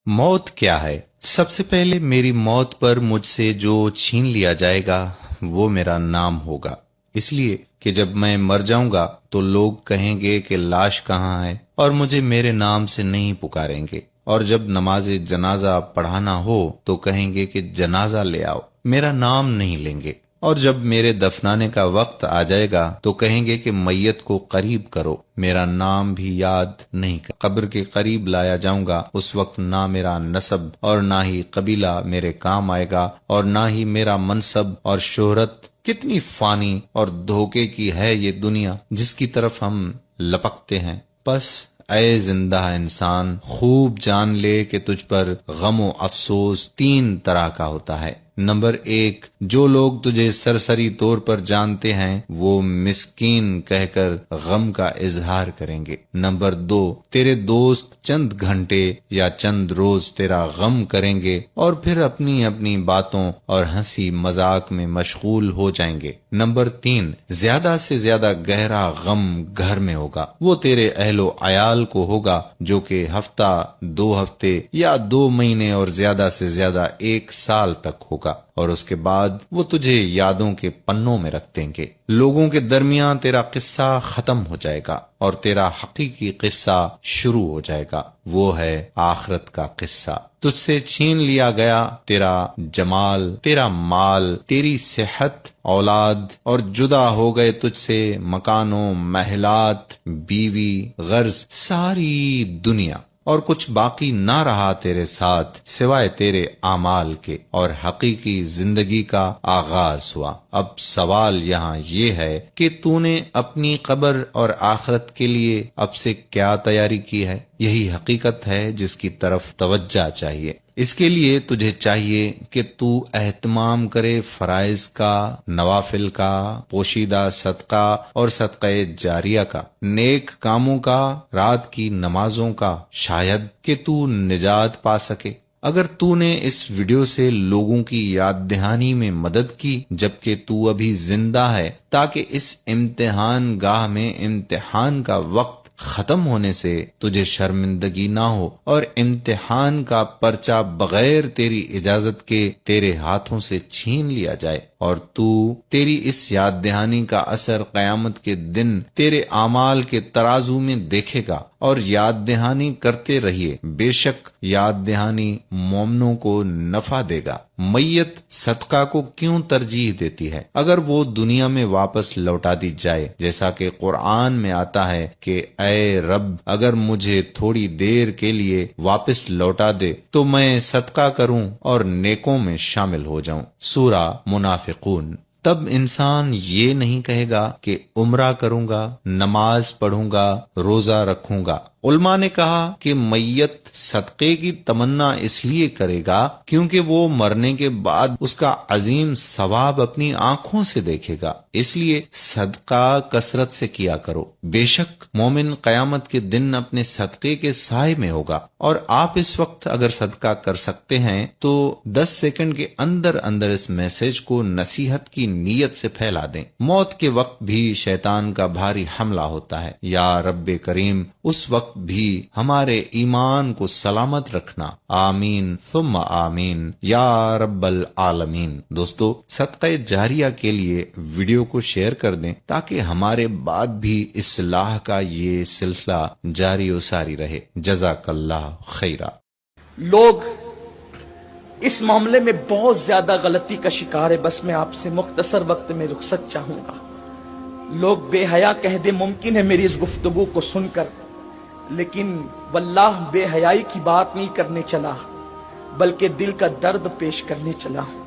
S1: موت کیا ہے؟ سب سے پہلے میری موت پر مجھ سے جو چھین لیا جائے گا وہ میرا نام ہوگا، اس لیے کہ جب میں مر جاؤں گا تو لوگ کہیں گے کہ لاش کہاں ہے، اور مجھے میرے نام سے نہیں پکاریں گے. اور جب نماز جنازہ پڑھانا ہو تو کہیں گے کہ جنازہ لے آؤ، میرا نام نہیں لیں گے، اور جب میرے دفنانے کا وقت آ جائے گا تو کہیں گے کہ میت کو قریب کرو، میرا نام بھی یاد نہیں کر، قبر کے قریب لایا جاؤں گا، اس وقت نہ میرا نسب اور نہ ہی قبیلہ میرے کام آئے گا، اور نہ ہی میرا منصب اور شہرت۔ کتنی فانی اور دھوکے کی ہے یہ دنیا جس کی طرف ہم لپکتے ہیں۔ بس اے زندہ انسان، خوب جان لے کہ تجھ پر غم و افسوس 3 طرح کا ہوتا ہے۔ نمبر 1، جو لوگ تجھے سرسری طور پر جانتے ہیں وہ مسکین کہہ کر غم کا اظہار کریں گے۔ نمبر 2، تیرے دوست چند گھنٹے یا چند روز تیرا غم کریں گے اور پھر اپنی اپنی باتوں اور ہنسی مذاق میں مشغول ہو جائیں گے۔ نمبر 3، زیادہ سے زیادہ گہرا غم گھر میں ہوگا، وہ تیرے اہل و عیال کو ہوگا، جو کہ ہفتہ، 2 ہفتے یا 2 مہینے اور زیادہ سے زیادہ 1 سال تک ہوگا، اور اس کے بعد وہ تجھے یادوں کے پنوں میں رکھ دیں گے۔ لوگوں کے درمیان تیرا قصہ ختم ہو جائے گا اور تیرا حقیقی قصہ شروع ہو جائے گا، وہ ہے آخرت کا قصہ۔ تجھ سے چھین لیا گیا تیرا جمال، تیرا مال، تیری صحت، اولاد، اور جدا ہو گئے تجھ سے مکانوں، محلات، بیوی، غرض، ساری دنیا، اور کچھ باقی نہ رہا تیرے ساتھ سوائے تیرے اعمال کے، اور حقیقی زندگی کا آغاز ہوا۔ اب سوال یہاں یہ ہے کہ تو نے اپنی قبر اور آخرت کے لیے اب سے کیا تیاری کی ہے؟ یہی حقیقت ہے جس کی طرف توجہ چاہیے۔ اس کے لیے تجھے چاہیے کہ تو اہتمام کرے فرائض کا، نوافل کا، پوشیدہ صدقہ اور صدقہ جاریہ کا، نیک کاموں کا، رات کی نمازوں کا، شاید کہ تو نجات پا سکے۔ اگر تو نے اس ویڈیو سے لوگوں کی یاد دہانی میں مدد کی جبکہ تو ابھی زندہ ہے، تاکہ اس امتحان گاہ میں امتحان کا وقت ختم ہونے سے تجھے شرمندگی نہ ہو اور امتحان کا پرچہ بغیر تیری اجازت کے تیرے ہاتھوں سے چھین لیا جائے، اور تو تیری اس یاد دہانی کا اثر قیامت کے دن تیرے اعمال کے ترازو میں دیکھے گا۔ اور یاد دہانی کرتے رہیے، بے شک یاد دہانی مومنوں کو نفع دے گا۔ میت صدقہ کو کیوں ترجیح دیتی ہے؟ اگر وہ دنیا میں واپس لوٹا دی جائے، جیسا کہ قرآن میں آتا ہے کہ اے رب، اگر مجھے تھوڑی دیر کے لیے واپس لوٹا دے تو میں صدقہ کروں اور نیکوں میں شامل ہو جاؤں۔ سورہ منافقون۔ تب انسان یہ نہیں کہے گا کہ عمرہ کروں گا، نماز پڑھوں گا، روزہ رکھوں گا۔ علماء نے کہا کہ میت صدقے کی تمنا اس لیے کرے گا کیونکہ وہ مرنے کے بعد اس کا عظیم ثواب اپنی آنکھوں سے دیکھے گا، اس لیے صدقہ کثرت سے کیا کرو۔ بے شک مومن قیامت کے دن اپنے صدقے کے سائے میں ہوگا، اور آپ اس وقت اگر صدقہ کر سکتے ہیں تو 10 سیکنڈ کے اندر اندر اس میسج کو نصیحت کی نیت سے پھیلا دیں۔ موت کے وقت بھی شیطان کا بھاری حملہ ہوتا ہے، یا رب کریم اس وقت بھی ہمارے ایمان کو سلامت رکھنا، آمین ثم آمین یا رب العالمین۔ دوستو، صدقہ جاریہ کے لیے ویڈیو کو شیئر کر دیں تاکہ ہمارے بعد بھی اصلاح کا یہ سلسلہ جاری و ساری رہے۔ جزاک اللہ خیرہ۔
S9: لوگ اس معاملے میں بہت زیادہ غلطی کا شکار ہے، بس میں آپ سے مختصر وقت میں رخصت چاہوں گا۔ لوگ بے حیا کہہ دے، ممکن ہے میری اس گفتگو کو سن کر، لیکن واللہ بے حیائی کی بات نہیں کرنے چلا بلکہ دل کا درد پیش کرنے چلا ہوں۔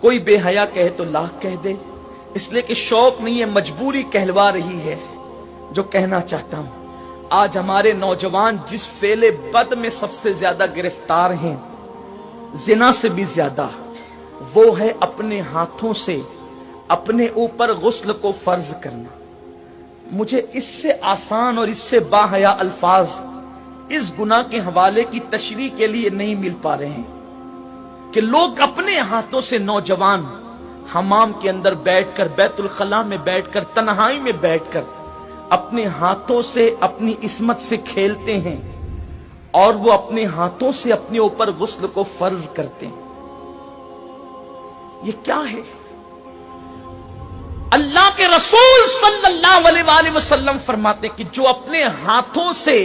S9: کوئی بے حیا کہے تو لاکھ کہہ دے، اس لیے کہ شوق نہیں ہے، مجبوری کہلوا رہی ہے جو کہنا چاہتا ہوں۔ آج ہمارے نوجوان جس فعل بد میں سب سے زیادہ گرفتار ہیں، زنا سے بھی زیادہ، وہ ہے اپنے ہاتھوں سے اپنے اوپر غسل کو فرض کرنا۔ مجھے اس سے آسان اور اس سے باحیا الفاظ اس گناہ کے حوالے کی تشریح کے لیے نہیں مل پا رہے ہیں کہ لوگ اپنے ہاتھوں سے، نوجوان حمام کے اندر بیٹھ کر، بیت الخلاء میں بیٹھ کر، تنہائی میں بیٹھ کر اپنے ہاتھوں سے اپنی عصمت سے کھیلتے ہیں، اور وہ اپنے ہاتھوں سے اپنے اوپر غسل کو فرض کرتے ہیں۔ یہ کیا ہے؟ اللہ کے رسول صلی اللہ علیہ وآلہ وسلم فرماتے کہ جو اپنے ہاتھوں سے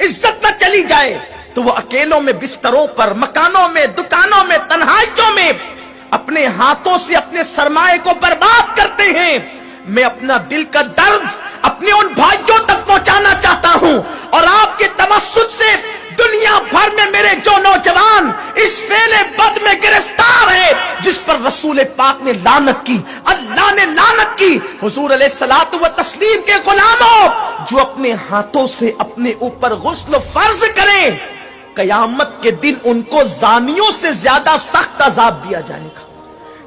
S9: عزت نہ چلی جائے تو وہ اکیلوں میں بستروں پر، مکانوں میں، دکانوں میں، تنہائیوں میں اپنے ہاتھوں سے اپنے سرمایے کو برباد کرتے ہیں۔ میں اپنا دل کا درد اپنے ان بھائیوں تک پہنچانا چاہتا ہوں، اور آپ کے تمسک سے دنیا بھر میں میرے جو نوجوان اس فعل بد میں گرفتار ہے جس پر رسول پاک نے لعنت کی، اللہ نے لعنت کی، حضور علیہ الصلوۃ والتسلیم کے غلاموں جو اپنے ہاتھوں سے اپنے اوپر غسل فرض کریں، قیامت کے دن ان کو زانیوں سے زیادہ سخت عذاب دیا جائے گا،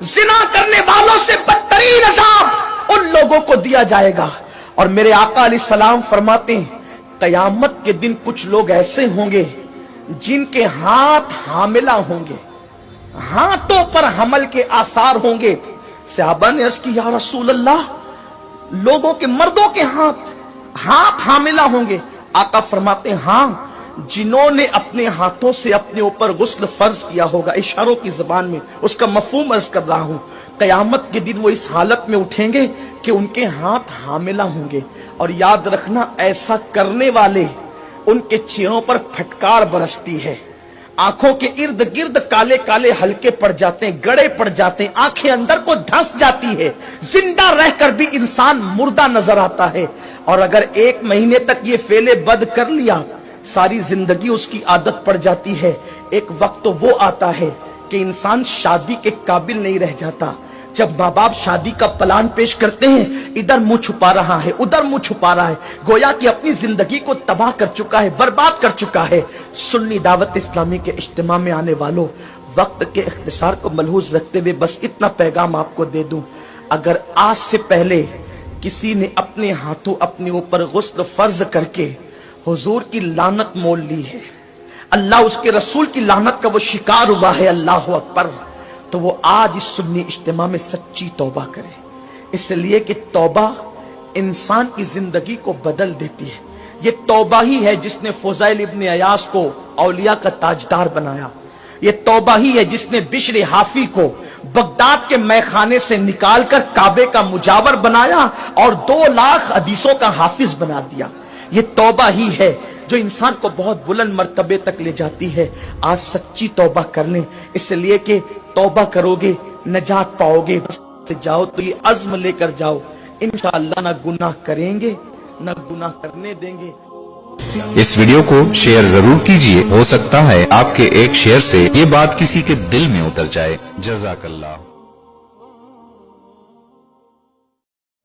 S9: زنا کرنے والوں سے بدترین عذاب ان لوگوں کو دیا جائے گا۔ اور میرے آقا علیہ السلام فرماتے ہیں قیامت کے دن کچھ لوگ ایسے ہوں گے جن کے ہاتھ حاملہ ہوں گے، ہاتھوں پر حمل کے آثار ہوں گے۔ صحابہ نے عرض کی یا رسول اللہ، لوگوں کے، مردوں کے ہاتھ حاملہ ہوں گے؟ آقا فرماتے ہیں ہاں، جنہوں نے اپنے ہاتھوں سے اپنے اوپر غسل فرض کیا ہوگا، اشاروں کی زبان میں اس کا مفہوم عرض کر رہا ہوں۔ قیامت کے دن وہ اس حالت میں اٹھیں گے کہ ان کے ہاتھ حاملہ ہوں گے، اور یاد رکھنا ایسا کرنے والے ان کے چہروں پر پھٹکار برستی ہے، آنکھوں کے ارد گرد کالے کالے ہلکے پڑ جاتے ہیں، گڑے پڑ جاتے ہیں، آنکھیں اندر کو دھس جاتی ہے، زندہ رہ کر بھی انسان مردہ نظر آتا ہے۔ اور اگر 1 مہینے تک یہ فعل بد کر لیا، ساری زندگی اس کی عادت پڑ جاتی ہے۔ ایک وقت تو وہ آتا ہے کہ انسان شادی کے قابل نہیں رہ جاتا، جب ماں باپ شادی کا پلان پیش کرتے ہیں، ادھر منہ چھپا رہا ہے، ادھر منہ چھپا رہا ہے، گویا کہ اپنی زندگی کو تباہ کر چکا ہے، برباد کر چکا ہے۔ سنی دعوت اسلامی کے اجتماع میں آنے والوں، وقت کے اختصار کو ملحوظ رکھتے ہوئے بس اتنا پیغام آپ کو دے دوں، اگر آج سے پہلے کسی نے اپنے ہاتھوں اپنے اوپر غسل فرض کر کے حضور کی لعنت مول لی ہے، اللہ اس کے رسول کی لعنت کا وہ شکار ہوا ہے، اللہ اکبر، تو وہ آج اس سنی اجتماع میں سچی توبہ کرے، اس لیے کہ توبہ انسان کی زندگی کو بدل دیتی ہے۔ یہ توبہ ہی ہے جس نے فضیل ابن عیاض کو اولیاء کا تاجدار بنایا، یہ توبہ ہی ہے جس نے بشر حافی کو بغداد کے میخانے سے نکال کر کعبے کا مجاور بنایا اور 2 لاکھ حدیثوں کا حافظ بنا دیا۔ یہ توبہ ہی ہے جو انسان کو بہت بلند مرتبے تک لے جاتی ہے۔ آج سچی توبہ کر لیں، اس لیے کہ توبہ کرو گے نجات پاؤ گے، بس سے جاؤ تو یہ عزم لے کر جاؤ، انشاءاللہ نہ گناہ کریں گے نہ گناہ کرنے دیں گے۔
S1: اس ویڈیو کو شیئر ضرور کیجئے، ہو سکتا ہے آپ کے ایک شیئر سے یہ بات کسی کے دل میں اتر جائے۔ جزاک اللہ۔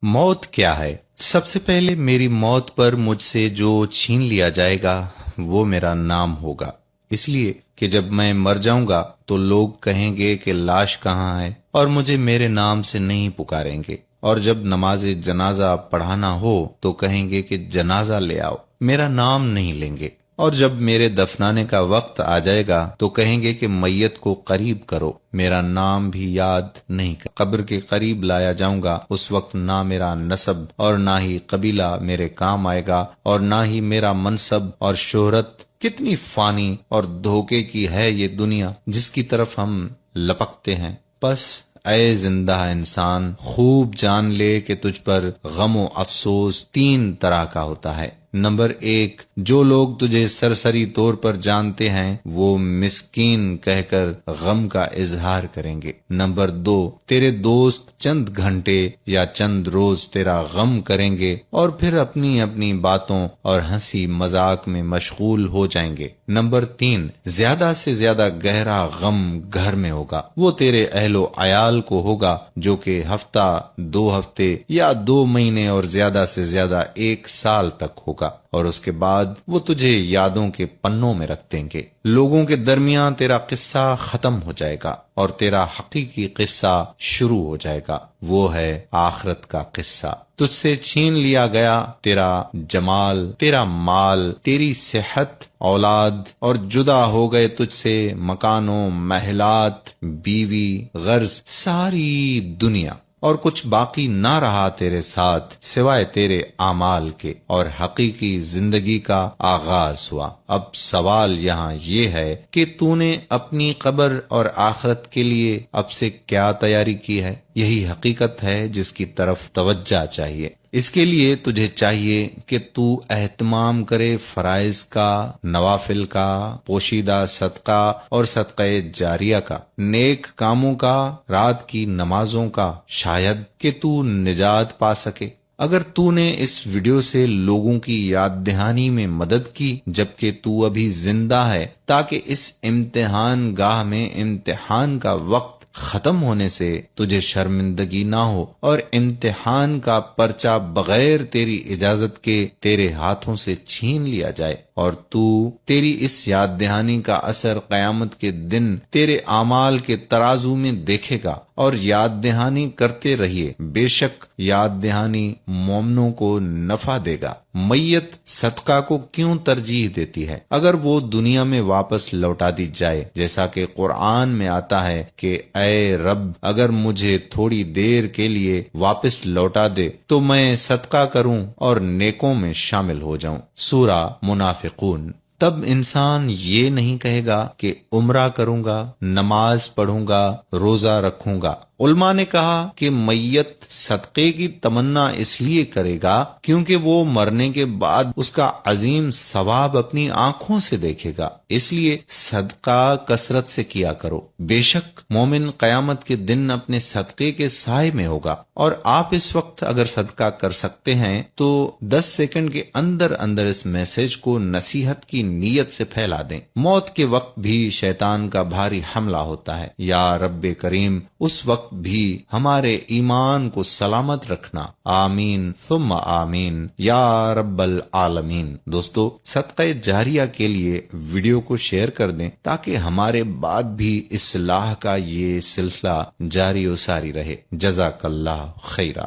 S1: موت کیا ہے؟ سب سے پہلے میری موت پر مجھ سے جو چھین لیا جائے گا وہ میرا نام ہوگا، اس لیے کہ جب میں مر جاؤں گا تو لوگ کہیں گے کہ لاش کہاں ہے، اور مجھے میرے نام سے نہیں پکاریں گے، اور جب نماز جنازہ پڑھانا ہو تو کہیں گے کہ جنازہ لے آؤ، میرا نام نہیں لیں گے، اور جب میرے دفنانے کا وقت آ جائے گا تو کہیں گے کہ میت کو قریب کرو، میرا نام بھی یاد نہیں کر۔ قبر کے قریب لایا جاؤں گا، اس وقت نہ میرا نسب اور نہ ہی قبیلہ میرے کام آئے گا، اور نہ ہی میرا منصب اور شہرت۔ کتنی فانی اور دھوکے کی ہے یہ دنیا جس کی طرف ہم لپکتے ہیں۔ بس اے زندہ انسان، خوب جان لے کہ تجھ پر غم و افسوس 3 طرح کا ہوتا ہے۔ نمبر 1، جو لوگ تجھے سرسری طور پر جانتے ہیں وہ مسکین کہہ کر غم کا اظہار کریں گے۔ نمبر 2، تیرے دوست چند گھنٹے یا چند روز تیرا غم کریں گے اور پھر اپنی اپنی باتوں اور ہنسی مذاق میں مشغول ہو جائیں گے۔ نمبر 3، زیادہ سے زیادہ گہرا غم گھر میں ہوگا، وہ تیرے اہل و عیال کو ہوگا، جو کہ ہفتہ، 2 ہفتے یا 2 مہینے اور زیادہ سے زیادہ 1 سال تک ہوگا، اور اس کے بعد وہ تجھے یادوں کے پنوں میں رکھ دیں گے۔ لوگوں کے درمیان تیرا قصہ ختم ہو جائے گا اور تیرا حقیقی قصہ شروع ہو جائے گا، وہ ہے آخرت کا قصہ۔ تجھ سے چھین لیا گیا تیرا جمال، تیرا مال، تیری صحت، اولاد، اور جدا ہو گئے تجھ سے مکانوں، محلات، بیوی، غرض، ساری دنیا، اور کچھ باقی نہ رہا تیرے ساتھ سوائے تیرے اعمال کے، اور حقیقی زندگی کا آغاز ہوا۔ اب سوال یہاں یہ ہے کہ تو نے اپنی قبر اور آخرت کے لیے اب سے کیا تیاری کی ہے؟ یہی حقیقت ہے جس کی طرف توجہ چاہیے۔ اس کے لیے تجھے چاہیے کہ تو اہتمام کرے فرائض کا، نوافل کا، پوشیدہ صدقہ اور صدقہ جاریہ کا، نیک کاموں کا، رات کی نمازوں کا، شاید کہ تو نجات پا سکے۔ اگر تو نے اس ویڈیو سے لوگوں کی یاد دہانی میں مدد کی جبکہ تو ابھی زندہ ہے، تاکہ اس امتحان گاہ میں امتحان کا وقت ختم ہونے سے تجھے شرمندگی نہ ہو اور امتحان کا پرچہ بغیر تیری اجازت کے تیرے ہاتھوں سے چھین لیا جائے، اور تو تیری اس یاد دہانی کا اثر قیامت کے دن تیرے اعمال کے ترازو میں دیکھے گا۔ اور یاد دہانی کرتے رہیے، بے شک یاد دہانی مومنوں کو نفع دے گا۔ میت صدقہ کو کیوں ترجیح دیتی ہے؟ اگر وہ دنیا میں واپس لوٹا دی جائے، جیسا کہ قرآن میں آتا ہے کہ اے رب اگر مجھے تھوڑی دیر کے لیے واپس لوٹا دے تو میں صدقہ کروں اور نیکوں میں شامل ہو جاؤں۔ سورہ منافقون۔ تب انسان یہ نہیں کہے گا کہ عمرہ کروں گا، نماز پڑھوں گا، روزہ رکھوں گا۔ علماء نے کہا کہ میت صدقے کی تمنا اس لیے کرے گا کیونکہ وہ مرنے کے بعد اس کا عظیم ثواب اپنی آنکھوں سے دیکھے گا، اس لیے صدقہ کثرت سے کیا کرو۔ بے شک مومن قیامت کے دن اپنے صدقے کے سائے میں ہوگا۔ اور آپ اس وقت اگر صدقہ کر سکتے ہیں تو 10 سیکنڈ کے اندر اندر اس میسج کو نصیحت کی نیت سے پھیلا دیں۔ موت کے وقت بھی شیطان کا بھاری حملہ ہوتا ہے، یا رب کریم اس وقت بھی ہمارے ایمان کو سلامت رکھنا، آمین ثم آمین یا رب العالمین۔ دوستو، صدقہ جاریہ کے لیے ویڈیو کو شیئر کر دیں تاکہ ہمارے بعد بھی اصلاح کا یہ سلسلہ جاری و ساری رہے۔ جزاک اللہ خیرہ۔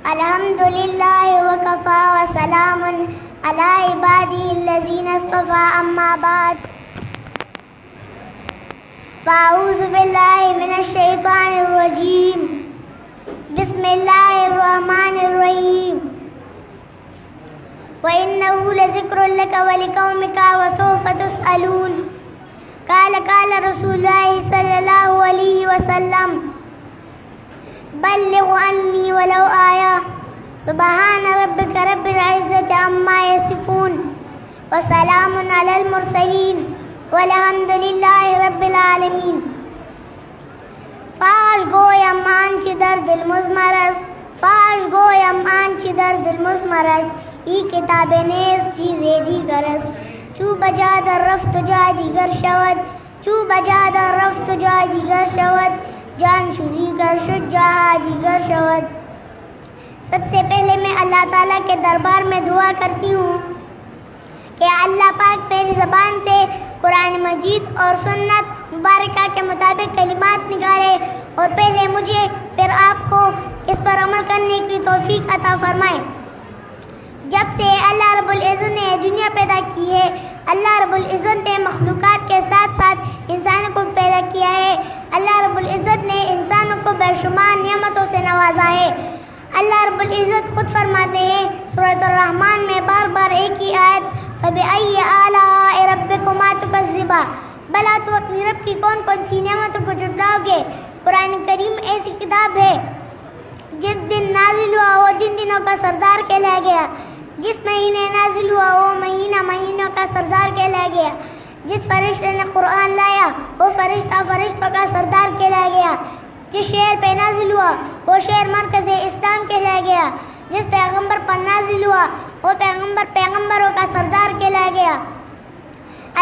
S4: الحمدللہ وکفا وسلام علی عبادہ الذین اصطفى، اما بعد فاعوذ باللہ من الشیطان الرجیم، بسم اللہ الرحمن الرحیم۔ وَإِنَّهُ لَذِكْرٌ لَكَ وَلِقَوْمِكَ وَسَوْفَ تُسْأَلُونَ۔ قال رسول اللہ صلی اللہ علیہ وسلم، بلغ عنی ولو آیا۔ سبحان ربک رب العزت عما یصفون وسلام علی المرسلین والحمد للہ رب العالمین۔ فاش گویم آنچه در دل مضمر است، فاش گویم آنچه در دل مضمر است، ای کتاب نیست چیز دیگر است، چو بجا در رفت جا دیگر شود، چو بجا در رفت جا دیگر شود، جان شوری گر شد جہاں دیگر شود۔ سب سے پہلے میں اللہ تعالیٰ کے دربار میں دعا کرتی ہوں کہ اللہ پاک میری زبان سے قرآن مجید اور سنت مبارکہ کے مطابق کلمات نکالے، اور پہلے مجھے پھر آپ کو اس پر عمل کرنے کی توفیق عطا فرمائے۔ جب سے اللہ رب العزت نے دنیا پیدا کی ہے، اللہ رب العزت نے مخلوقات کے ساتھ ساتھ انسانوں کو پیدا کیا ہے۔ اللہ رب العزت نے انسانوں کو بے شمار نعمتوں سے نوازا ہے۔ اللہ رب العزت خود فرماتے ہیں سورۃ الرحمن میں بار بار ایک ہی آیت، فَبِأَيِّ آلَاءِ رَبِّكُمَا تُكَذِّبَانِ، بھلا تو اپنی رب کی کون کون سی نعمتوں کو جھٹلاؤ گے۔ قرآن کریم ایسی کتاب ہے جس دن نازل ہوا وہ دن دنوں کا سردار کہلایا گیا، جس مہینے نازل ہوا وہ مہینہ مہینوں کا سردار کہلایا گیا، جس فرشتے نے قرآن لایا وہ فرشتہ فرشتوں کا سردار کہلایا گیا، جس شہر پہ نازل ہوا وہ شہر مرکز اسلام کہلایا گیا، جس پیغمبر پر نازل ہوا وہ پیغمبر پیغمبروں کا سردار کہلایا گیا۔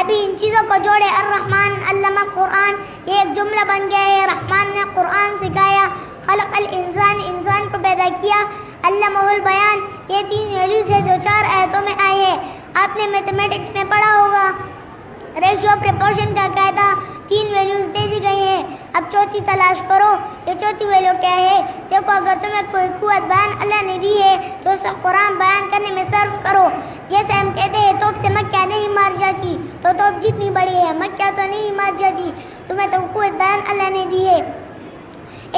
S4: ابھی ان چیزوں کو جوڑے، الرحمن علمہ قرآن، یہ ایک جملہ بن گیا ہے۔ رحمان نے قرآن سکھایا، خلق الانسان، انسان کو پیدا کیا، علمہ البیان، یہ 3 ویلیوز ہے جو 4 آیتوں میں آئی ہے۔ آپ نے میتھمیٹکس میں پڑھا ہوگا، ریشیو پریپورشن کا قاعدہ 3 ویلیوز دے دی گئی ہیں، اب چوتھی تلاش کرو، یہ چوتھی ویلیو کیا ہے؟ دیکھو، اگر تمہیں کوئی قوت بیان اللہ نے دی ہے تو اسے قرآن بیان کرنے میں صرف کرو۔ جیسے ہم کہتے ہیں توپ سے مکہ نہیں مار جاتی، تو توپ جتنی بڑی ہے مکہ تو نہیں مار جاتی، تمہیں تو قوت بیان اللہ نے دی ہے۔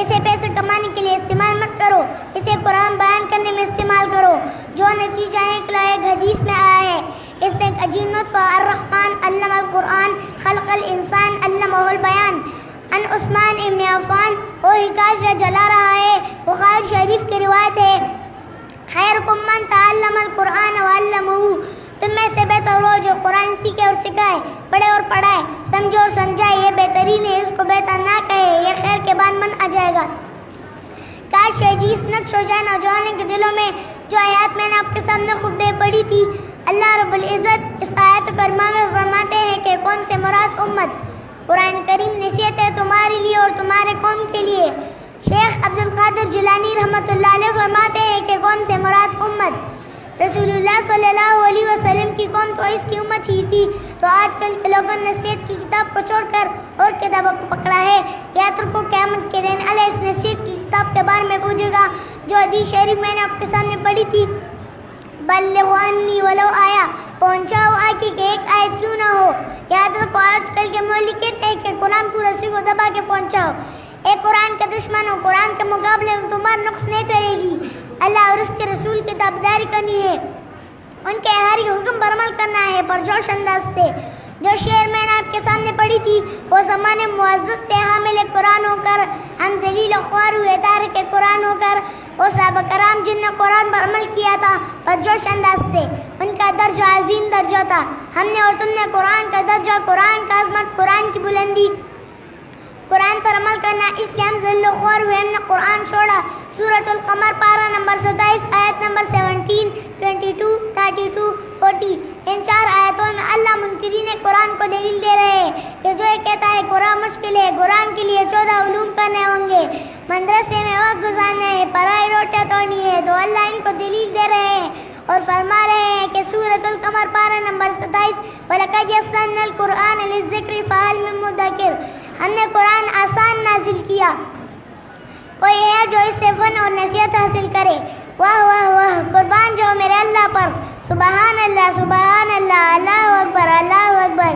S4: اسے پیسے کمانے کے لیے استعمال مت کرو، اسے قرآن بیان کرنے میں استعمال کرو۔ جو نتیجہ نکلا ایک حدیث میں آیا ہے، اس میں ایک عجیب نطفہ، الرحمن علم القرآن خلق الانسان علمہ البیان، ان عثمان ابن عفان، وہ قافیہ جلا رہا ہے. بخاری شریف کی روایت ہے خیرکم من تعلم القرآن وعلمہ، تم میں سے بہتر وہ جو قرآن سیکھے اور سکھائے، پڑھے اور پڑھائے، سمجھے اور سمجھائے. یہ بہترین ہے، اس کو بہتر نہ کہے، یہ خیر کے بعد من آ جائے گا. کاش یہ حدیث نقش ہو جائے نوجوانوں کے دلوں میں جو آیات میں نے آپ کے سامنے خطبے پڑھی تھی. اللہ رب العزت اس آیت کریمہ میں فرماتے ہیں کہ کون سے مراد امت. قرآن کریم نصیحت ہے تمہارے لیے اور تمہارے قوم کے لیے. شیخ عبدالقادر جیلانی رحمۃ اللہ علیہ فرماتے ہیں کہ کون سے مراد امت. رسول اللہ صلی اللہ علیہ وسلم کی قوم تو اس کی امت ہی تھی، تو آج کل کے لوگوں نے نصیحت کی کتاب کو چھوڑ کر اور کتابوں کو پکڑا ہے. یاد رکھو قیامت کے دن اللہ اس نصیحت کی کتاب کے بارے میں پوچھے گا جو حدیث شریف میں نے آپ کے سامنے پڑھی تھی. بلغوا عنی ولو آیا، پہنچاؤ آگے کہ ایک آیت کیوں نہ ہو. یاد رکھو آج کل کے مولوی کہتے ہیں کہ قرآن کو رسی کو دبا کے پہنچاؤ. اے قرآن کے دشمنوں، قرآن کے مقابلے میں تمہارا نقص نہیں چلے گی. اللہ اور اس کے رسول کی تابعداری کرنی ہے، ان کے ہر حکم پر عمل کرنا ہے پرجوش انداز سے. جو شعر میں نے آپ کے سامنے پڑھی تھی وہ زمانے معزز سے حامل قرآن ہو کر ہم ذلیل و خوار ہوئے تارک قرآن ہو کر وہ صحابہ کرام جن نے قرآن پر عمل کیا تھا پرجوش انداز سے، ان کا درجہ عظیم درجہ تھا. ہم نے اور تم نے قرآن کا درجہ، قرآن کا عظمت، قرآن کی بلندی، قرآن پر عمل کرنا، اس لیے ہم ذلیل و خوار ہوئے، ہم نے قرآن چھوڑا. سورۃ القمر پارہ نمبر 27 آیت نمبر 17، 22، 32، 40. ان 4 آیتوں میں اللہ منکرین قرآن کو دلیل دے رہے ہیں کہ جو یہ کہتا ہے قرآن مشکل ہے، قرآن کے لیے 14 علوم کرنے ہوں گے، مدرسے میں وقت گزارنا ہے، پڑھائی روٹیاں توڑنی ہے، تو اللہ ان کو دلیل دے رہے ہیں اور فرما رہے ہیں کہ سورۃ القمر پارہ نمبر 27 وَلَقَدْ يَسَّرْنَا الْقُرْآنَ لِلذِّكْرِ فَهَلْ مِن مُّدَّكِرٍ، ہم نے قرآن آسان نازل کیا، کوئی ہے جو اس سے فن اور نصیحت حاصل کرے. واہ واہ واہ، قربان جو میرے اللہ پر، سبحان اللہ سبحان اللہ، اللہ اکبر اللہ اکبر.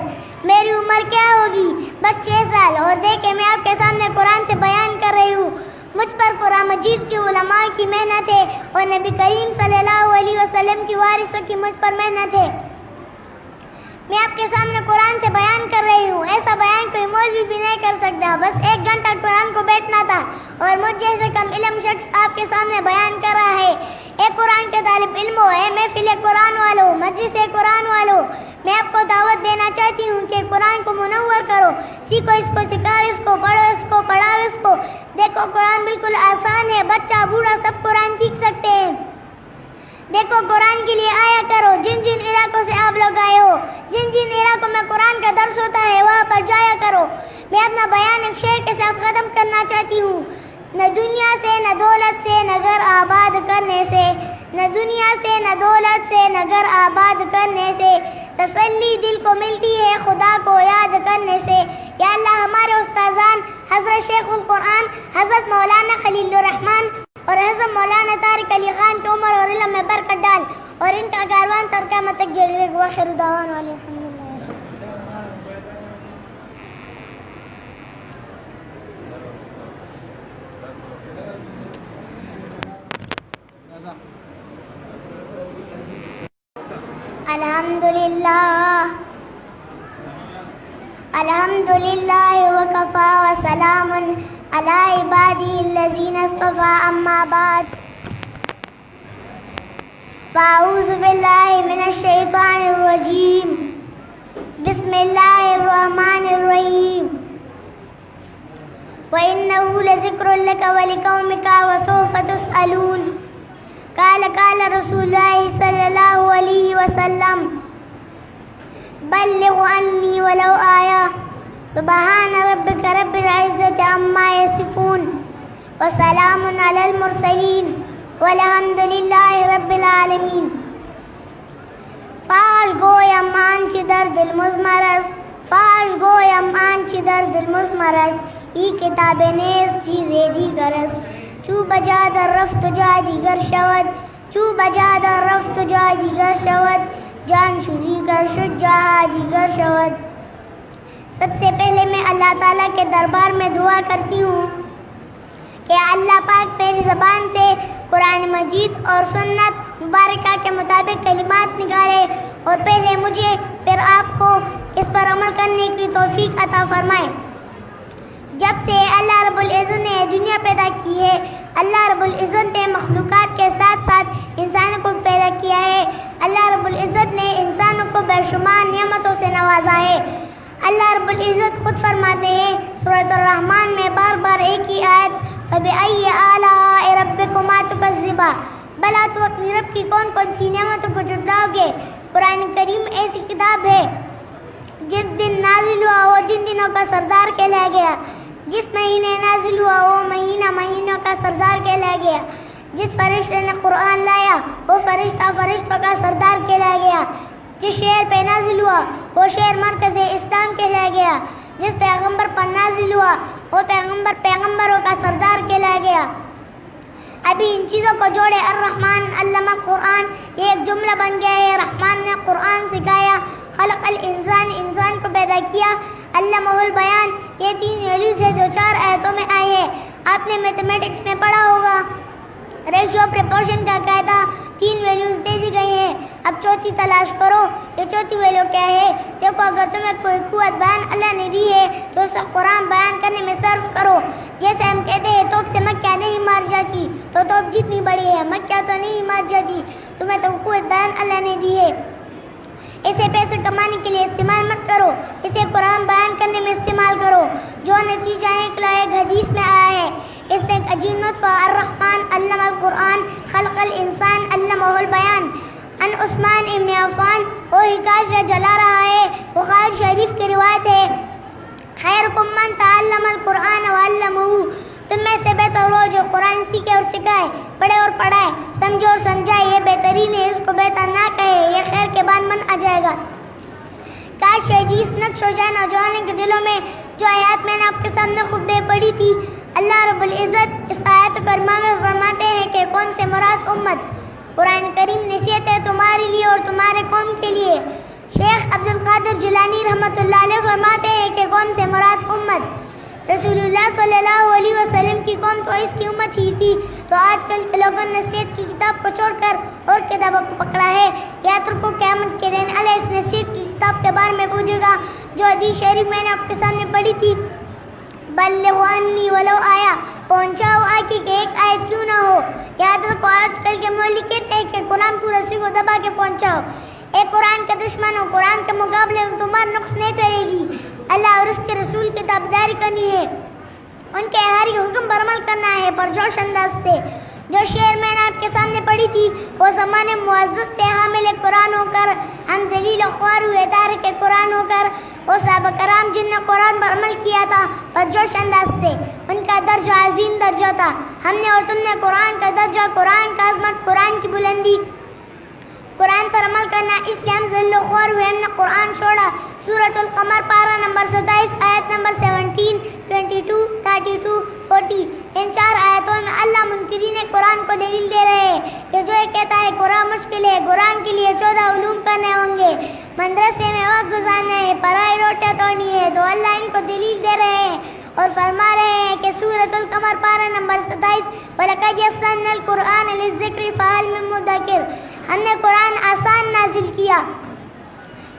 S4: میری عمر کیا ہوگی؟ بس 6 سال، اور دیکھیں میں آپ کے سامنے قرآن سے بیان کر رہی ہوں. مجھ پر قرآن مجید کی علماء کی محنت ہے اور نبی کریم صلی اللہ علیہ وسلم کی وارثوں کی مجھ پر محنت ہے. میں آپ کے سامنے قرآن سے بیان کر رہی ہوں. ایسا بیان کوئی مولوی بھی نہیں کر سکتا. بس 1 گھنٹہ قرآن کو بیٹھنا تھا اور مجھ جیسے کم علم شخص آپ کے سامنے بیان کر رہا ہے. اے قرآن کے طالب علموں، اے محفل قرآن والوں، مجلس قرآن والوں، میں آپ کو دعوت دینا چاہتی ہوں کہ قرآن کو منور کرو، سیکھو اس کو، سکھاؤ اس کو، پڑھو اس کو، پڑھاؤ اس کو. دیکھو قرآن بالکل آسان ہے، بچہ بوڑھا سب قرآن سیکھ سکتے ہیں. دیکھو قرآن کے لیے آیا کرو، جن جن علاقوں سے آپ لوگ آئے ہو، جن جن علاقوں میں قرآن کا درس ہوتا ہے وہاں پر جایا کرو. میں اپنا بیان ایک شعر کے ساتھ ختم کرنا چاہتی ہوں. نہ دنیا سے نہ دولت سے نہ گھر آباد کرنے سے، نہ دنیا سے نہ دولت سے نہ گھر آباد کرنے سے، تسلی دل کو ملتی ہے خدا کو یاد کرنے سے. یا اللہ ہمارے استاذان حضرت شیخ القرآن حضرت مولانا خلیل الرحمن اور حضرت مولانا طارق علی خان کی عمر اور علم میں برکت ڈال اور ان کا کاروان تر قیامت تک جاری رہے. وآخر دعوانا الحمدللہ. الحمدللہ وکفا وسلام علی عبادی الذین اصطفیٰ، اما بعد فاعوذ باللہ من الشیطان الرجیم، بسم اللہ الرحمن الرحیم. وَإِنَّهُ لَذِكْرٌ لَكَ وَلِقَوْمِكَ وَسَوْفَ تُسْأَلُونَ. قال رسول اللہ صلی اللہ علیہ وسلم بلغ عنی ولو آیا. سبحان ربک رب العزت عما یصفون وسلام علی المرسلین والحمد للہ رب العالمین. فاش گویم آنچه در دل مزمرست، فاش گویم آنچه در دل مزمرست، ای کتاب نیست چیز دیگر است. چو بجا در رفت جا دیگر شود، چو بجا در رفت جا دیگر شود، جان شوری گر شد جا دیگر شود. سب سے پہلے میں اللہ تعالیٰ کے دربار میں دعا کرتی ہوں کہ اللہ پاک میری زبان سے قرآن مجید اور سنت مبارکہ کے مطابق کلمات نکالے اور پہلے مجھے پھر آپ کو اس پر عمل کرنے کی توفیق عطا فرمائے. جب سے اللہ رب العزت نے دنیا پیدا اللہ رب العزت نے مخلوقات کے ساتھ ساتھ انسانوں کو پیدا کیا ہے. اللہ رب العزت نے انسانوں کو بے شمار نعمتوں سے نوازا ہے. اللہ رب العزت خود فرماتے ہیں سورۃ الرحمن میں بار بار ایک ہی آیت فَبِأَيِّ آلَاءِ رَبِّكُمَا تُكَذِّبَانِ, بھلا تو اپنی رب کی کون کون سی نعمتوں کو جھٹلاؤ گے. قرآن کریم ایسی کتاب ہے جس دن نازل ہوا وہ جن دنوں کا سردار کہلایا گیا. جس مہینے نازل ہوا وہ مہینہ مہینوں کا سردار کہلایا گیا. جس فرشتے نے قرآن لایا وہ فرشتہ فرشتوں کا سردار کہلایا گیا. جس شہر پہ نازل ہوا وہ شہر مرکز اسلام کہلایا گیا. جس پیغمبر پر نازل ہوا وہ پیغمبر پیغمبروں کا سردار کہلایا گیا. ابھی ان چیزوں کو جوڑے الرحمن علمہ قرآن, یہ ایک جملہ بن گیا ہے. رحمان نے قرآن سکھایا. خلق الانسان, انسان کو پیدا کیا. علمہ البیان, یہ 3 ویلیوز ہے جو 4 آیتوں میں آئے ہیں. آپ نے میتھمیٹکس میں پڑھا ہوگا ریشیو پریپورشن کا قاعدہ. 3 ویلیوز دے دی گئی ہیں. اب چوتھی تلاش کرو. یہ چوتھی ویلیو کیا ہے؟ دیکھو, اگر تمہیں کوئی قوت بیان اللہ نے دی ہے تو اسے قرآن بیان کرنے میں صرف کرو. جیسے ہم کہتے ہیں توپ سے مکہ نہیں مار جاتی, تو توپ جتنی بڑی ہے مکہ تو نہیں مار جاتی. تمہیں تو قوت بیان اللہ نے دی ہے. اسے پیسے کمانے کے لیے استعمال مت کرو, اسے قرآن بیان کرنے میں استعمال کرو. جو نتیجہ نکلا ایک حدیث میں آیا ہے, اس میں ایک عجیب نطفہ الرحمن علم القرآن خلق الانسان علمہ البیان. ان عثمان ابن عفان, وہ حکایت سے جلا رہا ہے, بخاری شریف کی روایت ہے خیرکم من تعلم القرآن وعلمہ, تم میں سے بہتر ہو جو قرآن سیکھے اور سکھائے, پڑھے اور پڑھائے, سمجھے اور سمجھائے. یہ بہترین ہے, اس کو بہتر نہ کہے, یہ خیر کے بعد من آ جائے گا. کاش حدیث نقش ہو جائے نوجوانوں کے دلوں میں. جو آیات میں نے آپ کے سامنے خطبے پڑھی تھی, اللہ رب العزت اس آیت کریمہ میں فرماتے ہیں کہ کون سے مراد امت. قرآن کریم نصیحت ہے تمہارے لیے اور تمہارے قوم کے لیے. شیخ عبد القادر جیلانی رحمۃ اللہ علیہ فرماتے ہیں کہ کون سے مراد امت. رسول اللہ صلی اللہ علیہ وسلم کی قوم تو اس کی امت ہی تھی, تو آج کل کے لوگوں نے نصیحت کی کتاب کو چھوڑ کر اور کتابوں کو پکڑا ہے. یاد رکھو قیامت کے دن اللہ اس نصیحت کی کتاب کے بارے میں پوچھے گا جو حدیث شریف میں نے آپ کے سامنے پڑھی تھی. بلغوا عنی ولو آیا, پہنچاؤ آگے کہ ایک آیت کیوں نہ ہو. یاد رکھو آج کل کے مولوی کہتے ہیں کہ قرآن کو رسی کو دبا کے پہنچاؤ. اے قرآن کا دشمن ہو, قرآن کے مقابلے میں تمہارا نقص نہیں چلے گی. اللہ اور اس کے رسول کی تابعداری کرنی ہے, ان کے ہر حکم پر عمل کرنا ہے پرجوش انداز سے. جو شعر میں نے آپ کے سامنے پڑھی تھی وہ زمانے معزز سے حامل قرآن ہو کر, ہم ذلیل و خوار ہوئے تارک قرآن ہو کر. وہ صحابہ کرام جن نے قرآن پر عمل کیا تھا پرجوش انداز سے, ان کا درجہ عظیم درجہ تھا. ہم نے اور تم نے قرآن کا درجہ, قرآن کا عظمت, قرآن کی بلندی, قرآن پر عمل کرنا, اس لیے ہم ذلیل و خوار ہوئے, ہم نے قرآن چھوڑا. سورۃ القمر پارہ نمبر 27 آیت نمبر 17, 22, 32, 40. ان 4 آیتوں میں اللہ منکرین قرآن کو دلیل دے رہے ہیں کہ جو یہ کہتا ہے قرآن مشکل ہے, قرآن کے لیے 14 علوم کرنے ہوں گے, مدرسے میں وقت گزارنا ہے, پرائے روٹیاں توڑنی ہے, تو اللہ ان کو دلیل دے رہے ہیں اور فرما رہے ہیں کہ سورۃ القمر پارہ نمبر 27 وَلَقَدْ يَسَّرْنَا الْقُرْآنَ لِلذِّكْرِ فَهَلْ مِن مُّدَّكِرٍ, ہم نے قرآن آسان نازل کیا,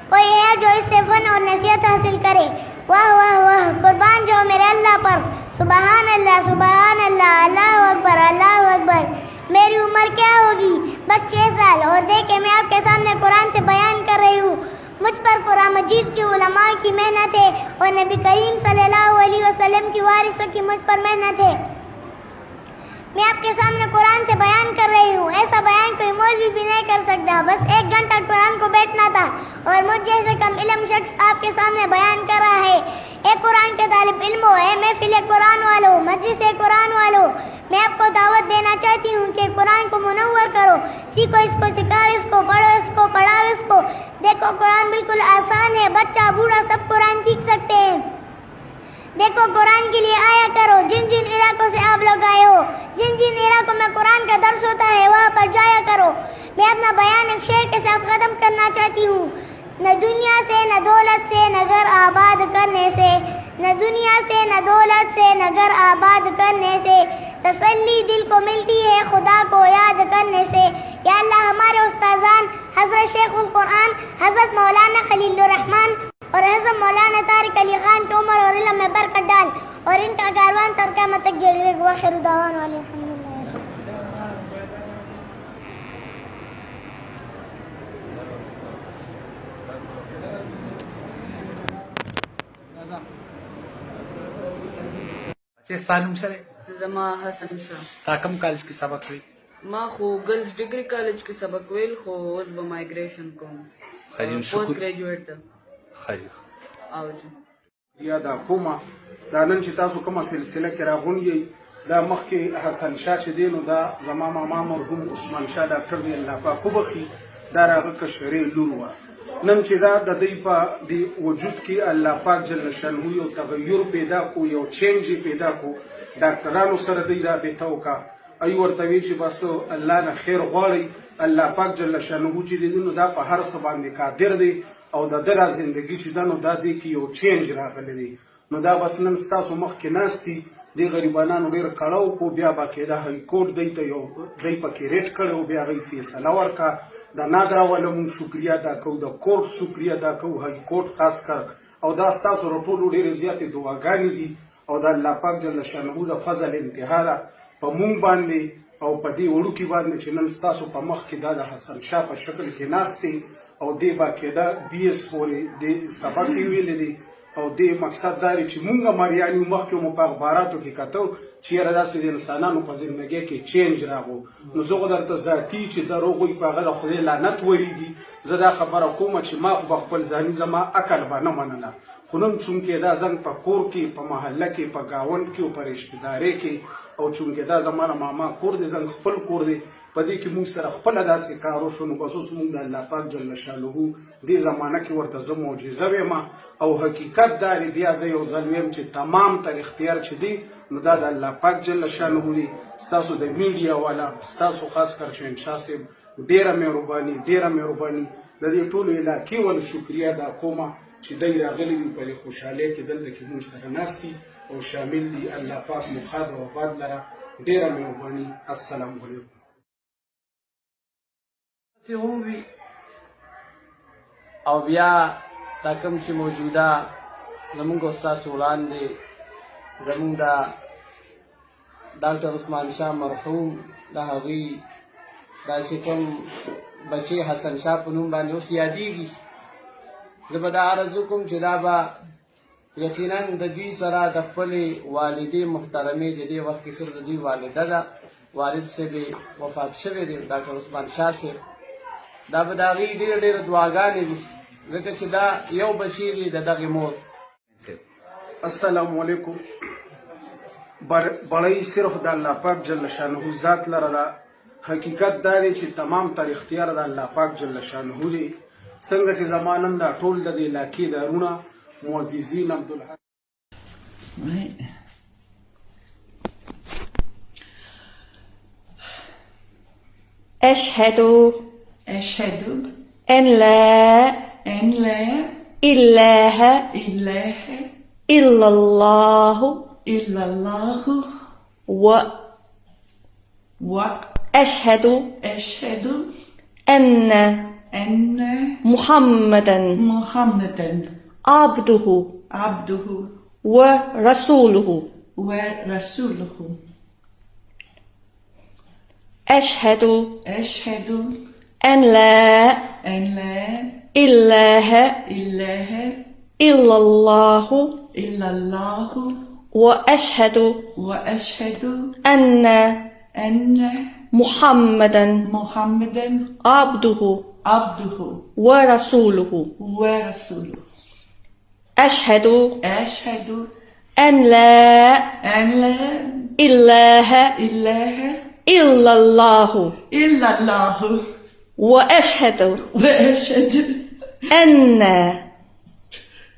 S4: کوئی ہے جو اس سے فن اور نصیحت حاصل کرے. واہ واہ واہ, قربان جاؤ میرے اللہ پر, سبحان اللہ سبحان اللہ, اللہ اکبر اللہ اکبر. میری عمر کیا ہوگی, بس 6 سال, اور دیکھیں میں آپ کے سامنے قرآن سے بیان کر رہی ہوں. مجھ پر قرآن مجید کی علماء کی محنت ہے اور نبی کریم صلی اللہ علیہ وسلم کی وارثوں کی مجھ پر محنت ہے. میں آپ کے سامنے قرآن سے بیان کر رہی ہوں. ایسا بیان کوئی مولوی بھی نہیں کر سکتا. بس 1 گھنٹہ قرآن کو بیٹھنا تھا اور مجھ جیسے کم علم شخص آپ کے سامنے بیان کر رہا ہے. اے قرآن کے طالب علموں, اے محفل قرآن والوں, مجلس قرآن والوں, میں آپ کو دعوت دینا چاہتی ہوں کہ قرآن کو منور کرو, سیکھو اس کو, سکھاؤ اس کو, پڑھو اس کو, پڑھاؤ اس کو. دیکھو قرآن بالکل آسان ہے, بچہ بوڑھا سب قرآن سیکھ سکتے ہیں. دیکھو قرآن کے لیے آیا کرو, جن جن علاقوں سے آپ لوگ آئے ہو, جن جن علاقوں میں قرآن کا درس ہوتا ہے وہاں پر جایا کرو. میں اپنا بیان ایک شعر کے ساتھ ختم کرنا چاہتی ہوں. نہ دنیا سے نہ دولت سے نہ گھر آباد کرنے سے, نہ دنیا سے نہ دولت سے نہ گھر آباد کرنے سے, تسلی دل کو ملتی ہے خدا کو یاد کرنے سے. یا اللہ ہمارے استاذان حضرت شیخ القرآن حضرت مولانا خلیل الرحمن اور حضرت مولانا طارق علی خان کی عمر اور علم میں برکت ڈال, اور ان کا کاروان تر قیامت تک جاری رہے. وآخر دعوانا الحمدللہ.
S10: ستانوم سره
S6: زما حسن شاه.
S10: تا کوم کالج کې سبق وی؟
S6: ما خو ګرلز ډیګري کالج کې سبق ویل خو اوس به مایګریشن کوم.
S10: خیر
S6: پوسټ
S10: شکر.
S6: ګریجویټ ته.
S10: خیر.
S6: او جی.
S7: یا دا کومه دا نن چې تاسو کومه سلسله کې راغونډئ دا مخکې حسن شاه چې دی نو دا زما ماما مرحوم عثمان شاه ډاکټر دی الله پاک وبخي دا راغه کشرې لور وه. نن چې دا د دوی په د وجود کې الله پاک جل شانه یو تغیر پیدا کو یو چینج پیدا کو ډاکټرانو سره دوی رابطه وکړه ای ورته وی چې بس الله نه خیر غواړي الله پاک جل شانه چې دی نو دا په هر څه باندې قادر دی او د دره زندگی چې دا نو دا دی کې یو چینج راغلی دی نو دا بس نن ستاسو مخ کې ناستی دی غریبانانو ډېر کړهو کو بیا به کېده های کوټ دی ته یو دی پکې ریټ کړی او بیا هغوی فیصله ورکړه د ناګرا والا مونږ شکریه ادا کوو د کورټ شکریه ادا کوو های کوټ خاص کر او دا ستاسو له ټولو ډېرې زیاتې دعاګانې دي او د الله پاک جل شانه د فضل انتها ده په مونږ باندې او په دې وړوکي باندې چې نن ستاسو په مخ کې دا د حسن شاه په شکل کې ناست دی او دې با کېده بي اس پورې د سبق یې ویلی دی او دې مقصد دا دی چې مونږ مریان یو مخکې مو په اخباراتو کې کتو چې یاره داسې د انسانانو په زندګۍ کې چینج راغو نو زه خو درته ذاتي چې د هغوی په هغه د خدای لعنت ورېږي زه دا خبره کومه چې ما خو به خپل ځاني زما عقل به نه منله خو نن چونکې دا زنګ په کور کې په محله کې په ګاونډ کې او په رشتهدارۍ کې او چونکې دا زما ماما کور دی زنګ خپل کور دی په دې کې موږ سره خپله داسې کار وشو نو بس اوس موږ د الله پاک جل شانه دې زمانه کې ورته زه معجزه ویم او حقیقت دا دی بیا زه یو ځل ویم چې تمام تر اختیار چې دی نو دا د الله پاک جل شانه دی ستاسو د میډیا والا ستاسو خاص کر شهنشاه صاحب ډېره مهرباني د دې ټولو علاقې ولې شکریه ادا کومه چې دی راغلي دي په دې خوشحالۍ کې دلته کې موږ سره ناست دي او شامل دي الله پاک مو ښاد او آباد لره ډېره مهرباني السلام علیکم
S5: هم وي او بیا دا کوم چې موجوده زمونږ ستاسو وړاندې زمونږ د ډاکټر عثمان شاه مرحوم د هغوی دا چې کوم بچی حسن شاه په نوم باندې اوس یادېږي زه به دا عرض وکړم چې دا به یقینا د دوی سره د خپلې والدې محترمې چې دې وخت کې صرف د دوی والده ده والد صاحب وفات شوی دی ډاکټر عثمان شاه صاحب دا به د هغوی ډېرې ډېرې دعاګانې دي ځکه چې دا یو بچی دی د دغې مور.
S7: السلام علیکم بړی صرف د الله پاک جل شانه ذات لره ده حقیقت دا دی چې تمام تر اختیار د الله پاک جل شانه دی څنګه چې زمانن دا ټول د دې علاقې دارونه معززین عبدالحق
S2: أشهد
S3: أشهد
S2: أن لا
S3: أن لا
S2: إله
S3: إله
S2: إلا الله
S3: إلا الله
S2: وأشهد
S3: وأشهد
S2: أن
S3: أن
S2: محمدا
S3: محمدا
S2: عبده
S3: عبده
S2: ورسوله
S3: ورسوله
S2: أشهد
S3: أشهد
S2: أن لا
S3: أن لا
S2: إله
S3: إله
S2: إلا الله
S3: إلا الله
S2: وأشهد
S3: وأشهد
S2: أن
S3: أن
S2: محمدا
S3: محمدا
S2: عبده
S3: عبده
S2: ورسوله
S3: ورسوله
S2: أشهد
S3: أشهد
S2: أن لا
S3: أن لا
S2: إله
S3: إله
S2: إلا الله
S3: إلا الله
S2: وأشهد
S3: وأشهد
S2: أن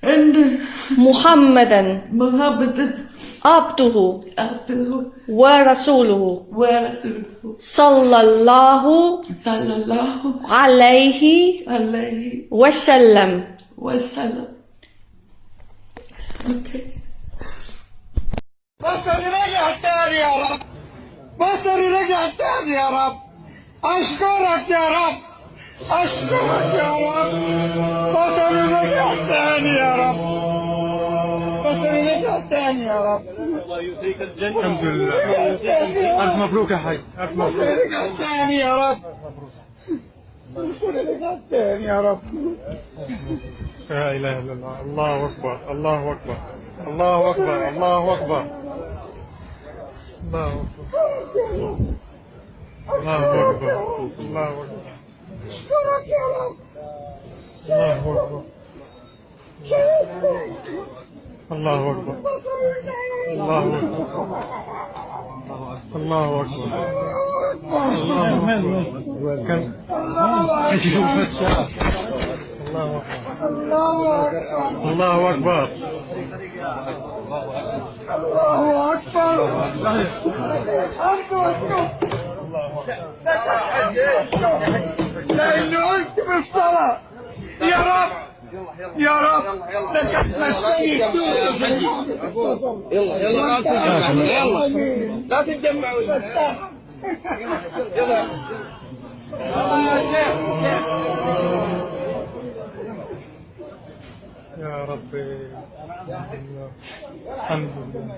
S3: أن
S2: محمدا
S3: محمدا
S2: عبده
S3: عبده
S2: ورسوله
S3: ورسوله
S2: صلى الله
S3: صلى الله
S2: عليه
S3: عليه
S2: وسلم.
S3: وسلم.
S8: بصري رجع تاني يا رب بصري رجع تاني يا رب أشكرك يا رب أشكرك يا رب بصري رجع تاني يا رب بصري رجع تاني يا رب
S10: الله يؤتيك الجنة. الحمد لله. ألف مبروك يا حي. ألف مبروك.
S8: بصري رجع تاني يا رب انصر الغدار يا رب. لا اله الا الله. الله اكبر الله اكبر الله اكبر الله اكبر الله اكبر الله اكبر الله اكبر. اشكرك يا رب. الله اكبر الله اكبر الله اكبر الله اكبر الله اكبر الله اكبر. لانه قلت بالصلاه يا رب يا رب لك السيد. يلا لا تتجمعوا يا ربي. الحمد لله.